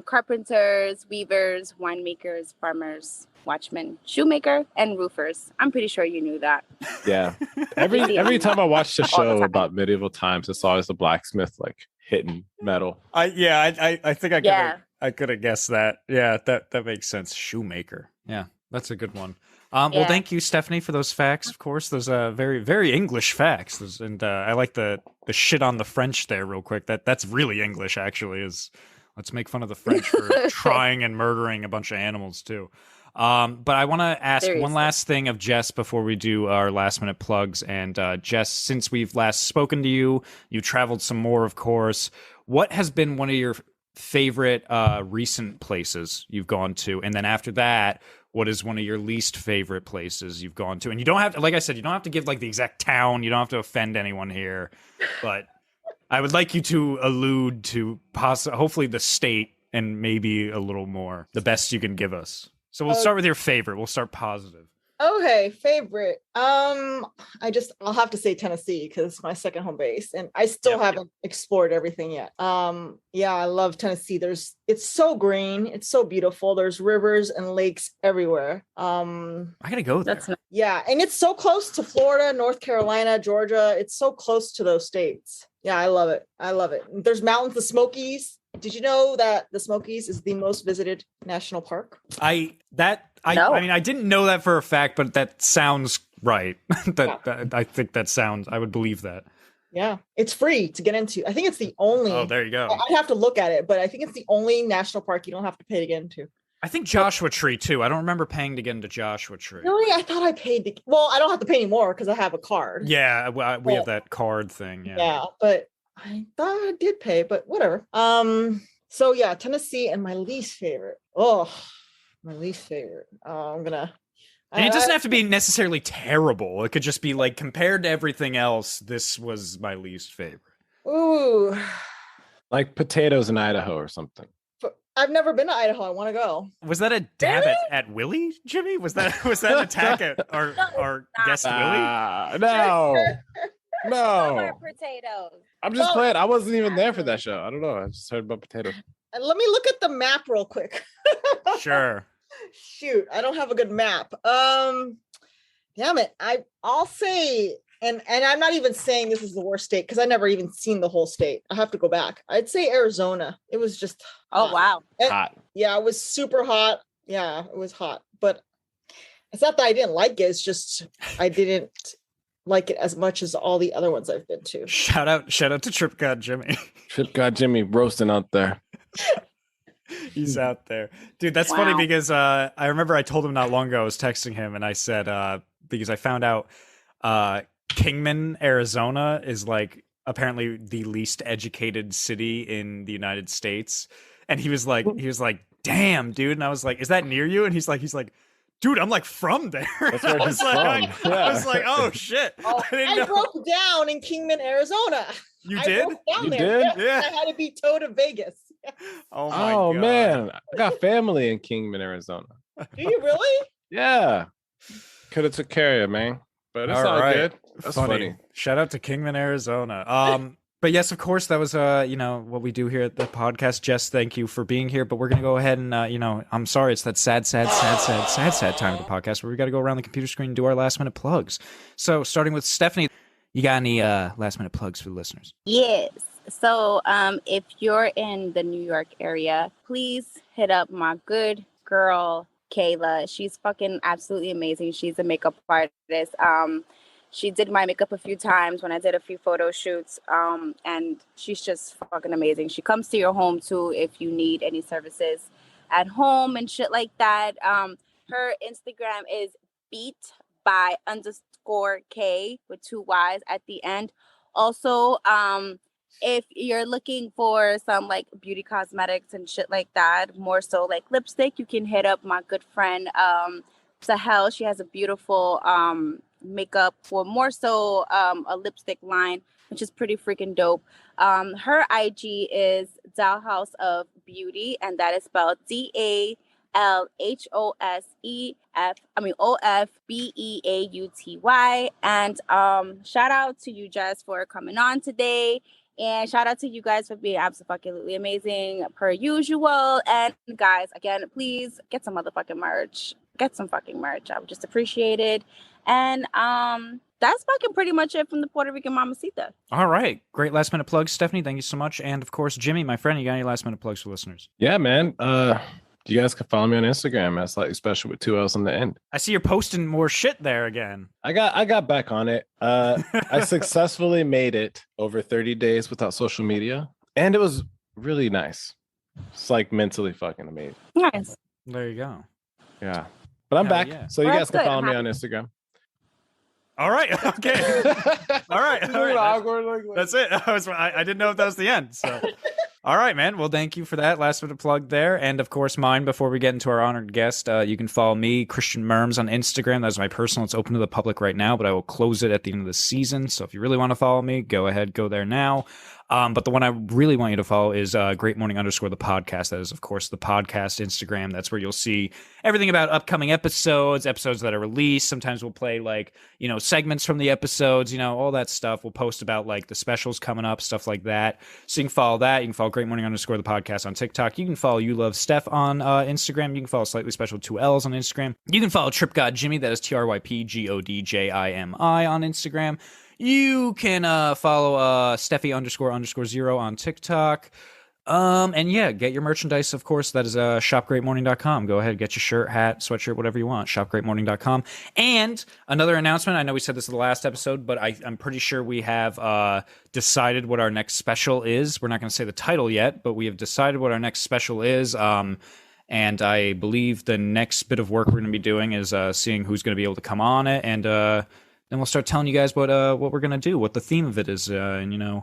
carpenters, weavers, winemakers, farmers, watchmen, shoemaker, and roofers? I'm pretty sure you knew that. Yeah. Every time I watched a All the show time. about medieval times, it's always a blacksmith like hitting metal. I think Yeah. I could have guessed that. Yeah, that makes sense. Shoemaker. Yeah, that's a good one. Well, Yeah. thank you, Stephanie, for those facts. Of course, those very very English facts. And I like the shit on the French there, real quick. That's really English, actually. Is let's make fun of the French for trying and murdering a bunch of animals too. But I want to ask one Seriously. last thing of Jess before we do our last minute plugs. And Jess, since we've last spoken to you, you traveled some more, of course. What has been one of your favorite recent places you've gone to, and then after that, what is one of your least favorite places you've gone to? And you don't have to, like I said, you don't have to give like the exact town. You don't have to offend anyone here, but I would like you to allude to hopefully the state and maybe a little more, the best you can give us. So we'll start with your favorite. We'll start positive. Okay, favorite. I'll have to say Tennessee because it's my second home base, and I still haven't explored everything yet. Yeah, I love Tennessee. It's so green, it's so beautiful. There's rivers and lakes everywhere. I gotta go there. Yeah, and it's so close to Florida, North Carolina, Georgia. It's so close to those states. Yeah, I love it. I love it. There's mountains, the Smokies. Did you know that the Smokies is the most visited national park? I mean, I didn't know that for a fact, but that sounds right. I think that sounds, I would believe that. Yeah, it's free to get into. I think it's the only. Oh, there you go. I'd have to look at it, but I think it's the only national park you don't have to pay to get into. I think Joshua Tree too. I don't remember paying to get into Joshua Tree. Really? I thought I paid. Well, I don't have to pay anymore because I have a card. Yeah, we have that card thing. Yeah, but I thought I did pay, but whatever. So yeah, Tennessee and my least favorite. Oh, my least favorite. And it doesn't have to be necessarily terrible. It could just be like compared to everything else, this was my least favorite. Ooh. Like potatoes in Idaho or something. I've never been to Idaho. I want to go. Was that a dab at Willie, Jimmy? Was that an attack at our guest Willie? No. No. Potatoes. I'm just playing. I wasn't even there for that show. I don't know. I just heard about potatoes. And let me look at the map real quick. Sure. Shoot, I don't have a good map. Damn it. I'll say, and I'm not even saying this is the worst state because I never even seen the whole state. I have to go back. I'd say Arizona. It was just hot. Wow. Hot. Yeah, it was super hot. Yeah, it was hot. But it's not that I didn't like it. It's just I didn't like it as much as all the other ones I've been to. Shout out to Trip God Jimmy. Trip God Jimmy roasting out there. He's out there. Dude, that's funny because I remember I told him not long ago, I was texting him and I said, because I found out Kingman, Arizona is like apparently the least educated city in the United States. And he was like, damn, dude. And I was like, is that near you? And he's like, dude, I'm like from there. That's where he's from. I was like, oh shit. I broke down in Kingman, Arizona. You did? You did? Yeah. I had to be towed to Vegas. Oh my God. Man, I got family in Kingman, Arizona. Do you really? Yeah. Could have took care of you, man. But it's all good. That's funny. Shout out to Kingman, Arizona. But yes, of course, that was what we do here at the podcast. Jess, thank you for being here. But we're gonna go ahead and I'm sorry, it's that sad time of the podcast where we got to go around the computer screen and do our last minute plugs. So starting with Stephanie, you got any last minute plugs for the listeners? Yes. So if you're in the New York area, please hit up my good girl Kayla. She's fucking absolutely amazing. She's a makeup artist. She did my makeup a few times when I did a few photo shoots, and she's just fucking amazing. She comes to your home too if you need any services at home and shit like that. Her Instagram is beat_by_K with 2 Y's at the end. Also, if you're looking for some like beauty cosmetics and shit like that, more so like lipstick, you can hit up my good friend Sahel. She has a beautiful makeup, or more so a lipstick line, which is pretty freaking dope. Her IG is Dollhouse of Beauty, and that is spelled DALHOSEFBEAUTY. And shout out to you, Jess, for coming on today. And shout out to you guys for being absolutely amazing per usual. And guys, again, please get some motherfucking merch. Get some fucking merch. I would just appreciate it. And that's fucking pretty much it from the Puerto Rican Mamacita. All right. Great last minute plugs, Stephanie. Thank you so much. And of course, Jimmy, my friend, you got any last minute plugs for listeners? Yeah, man. You guys can follow me on Instagram at Slightly Special with 2 L's on the end. I see you're posting more shit there again. I got back on it. I successfully made it over 30 days without social media, and it was really nice. It's like mentally fucking amazing. Nice. There you go. Yeah. But I'm back. Yeah. So you guys can follow me on Instagram. All right. Okay. All right. Awkward, like, that's it. I didn't know if that was the end. So All right, man. Well, thank you for that last minute plug there. And of course, mine before we get into our honored guest. You can follow me, Christian Merms, on Instagram. That's my personal. It's open to the public right now, but I will close it at the end of the season. So if you really want to follow me, go ahead, go there now. But the one I really want you to follow is Great Morning _ the podcast. That is, of course, the podcast Instagram. That's where you'll see everything about upcoming episodes that are released. Sometimes we'll play segments from the episodes, all that stuff. We'll post about like the specials coming up, stuff like that. So you can follow that. You can follow Great Morning _ the podcast on TikTok. You can follow You Love Steph on Instagram. You can follow Slightly Special 2 L's on Instagram. You can follow Trip God Jimmy. That is TrypGodJimi on Instagram. You can follow Steffi __0 on TikTok. And yeah, get your merchandise, of course. That is shopgreatmorning.com. Go ahead, get your shirt, hat, sweatshirt, whatever you want. Shopgreatmorning.com. And another announcement. I know we said this in the last episode, but I'm pretty sure we have decided what our next special is. We're not going to say the title yet, but we have decided what our next special is. And I believe the next bit of work we're going to be doing is seeing who's going to be able to come on it, and then we'll start telling you guys what we're going to do, what the theme of it is, and,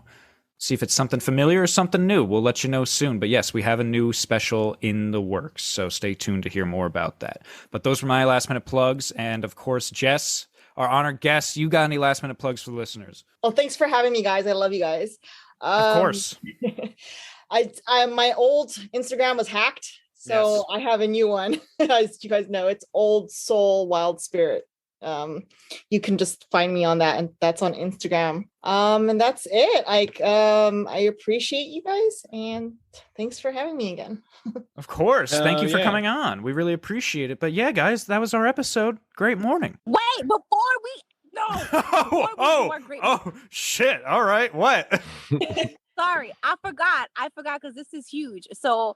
see if it's something familiar or something new. We'll let you know soon. But yes, we have a new special in the works, so stay tuned to hear more about that. But those were my last-minute plugs. And, of course, Jess, our honored guest, you got any last-minute plugs for the listeners? Oh, thanks for having me, guys. I love you guys. Of course. I my old Instagram was hacked, so Yes. I have a new one. As you guys know, it's Old Soul Wild Spirit. You can just find me on that, and that's on Instagram. And that's it. I appreciate you guys, and thanks for having me again. Of course. Thank you for yeah. coming on. We really appreciate it. But yeah, guys, that was our episode. Great morning. Wait, before we Oh, shit. All right. What? sorry, I forgot because this is huge. So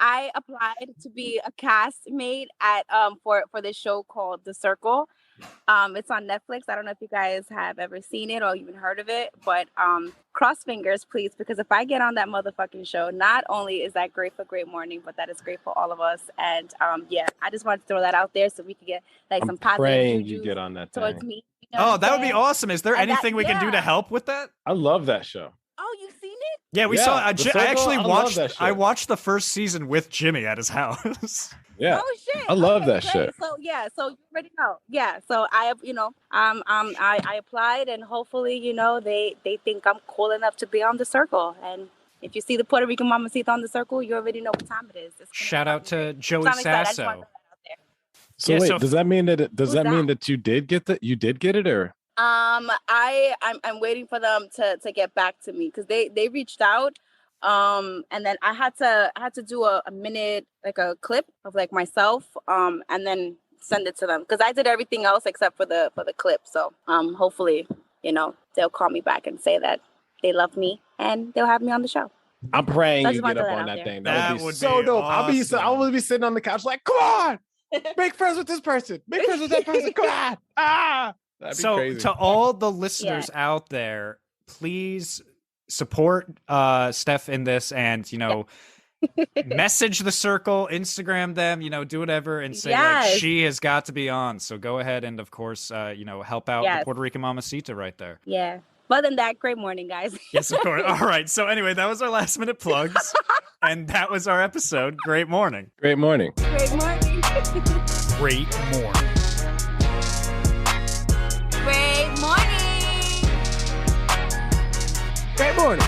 I applied to be a castmate at for this show called The Circle. It's on Netflix. I don't know if you guys have ever seen it or even heard of it, but cross fingers, please, because if I get on that motherfucking show, not only is that great for Great Morning, but that is great for all of us. And yeah, I just wanted to throw that out there so we could get like some positive Praying juju you get on that towards thing. me. You know what Oh, I'm that would be saying? awesome. Is there And anything we can do to yeah. help with that? I love that show. Oh, you've seen it? Yeah, we Yeah, saw. The I Circle, actually I love watched. that shit. I watched the first season with Jimmy at his house. Yeah. Oh shit! I love Okay, that great. shit. So yeah, so you already know. Yeah, so I have, I applied, and hopefully, they think I'm cool enough to be on The Circle. And if you see the Puerto Rican Mamacita on The Circle, you already know what time it is. It's gonna Shout be out to great. Joey So I'm excited. I just wanted Sasso. to throw that out there. So Yeah, wait, so- does that mean that Who's that? you did get it, or I'm waiting for them to get back to me because they reached out. And then I had to do a minute, like a clip of like myself, and then send it to them because I did everything else except for the clip. So hopefully, they'll call me back and say that they love me and they'll have me on the show. I'm praying I you just wanted get to up throw on that that out thing. there. That That would be would so be dope. I awesome. would be sitting on the couch like, come on, make friends with this person, make friends with that person. Come on, that'd be So crazy. to all the listeners out there, please support Steph in this, and message The Circle, Instagram them, do whatever, and say like Yes. she has got to be on. So go ahead and of course help out the Yes. Puerto Rican Mamacita right there. Yeah. But than that, great morning, guys. Yes, of course. All right. So anyway, that was our last minute plugs, and that was our episode. Great morning. Great morning. Great morning. Great morning. Great morning. Great morning.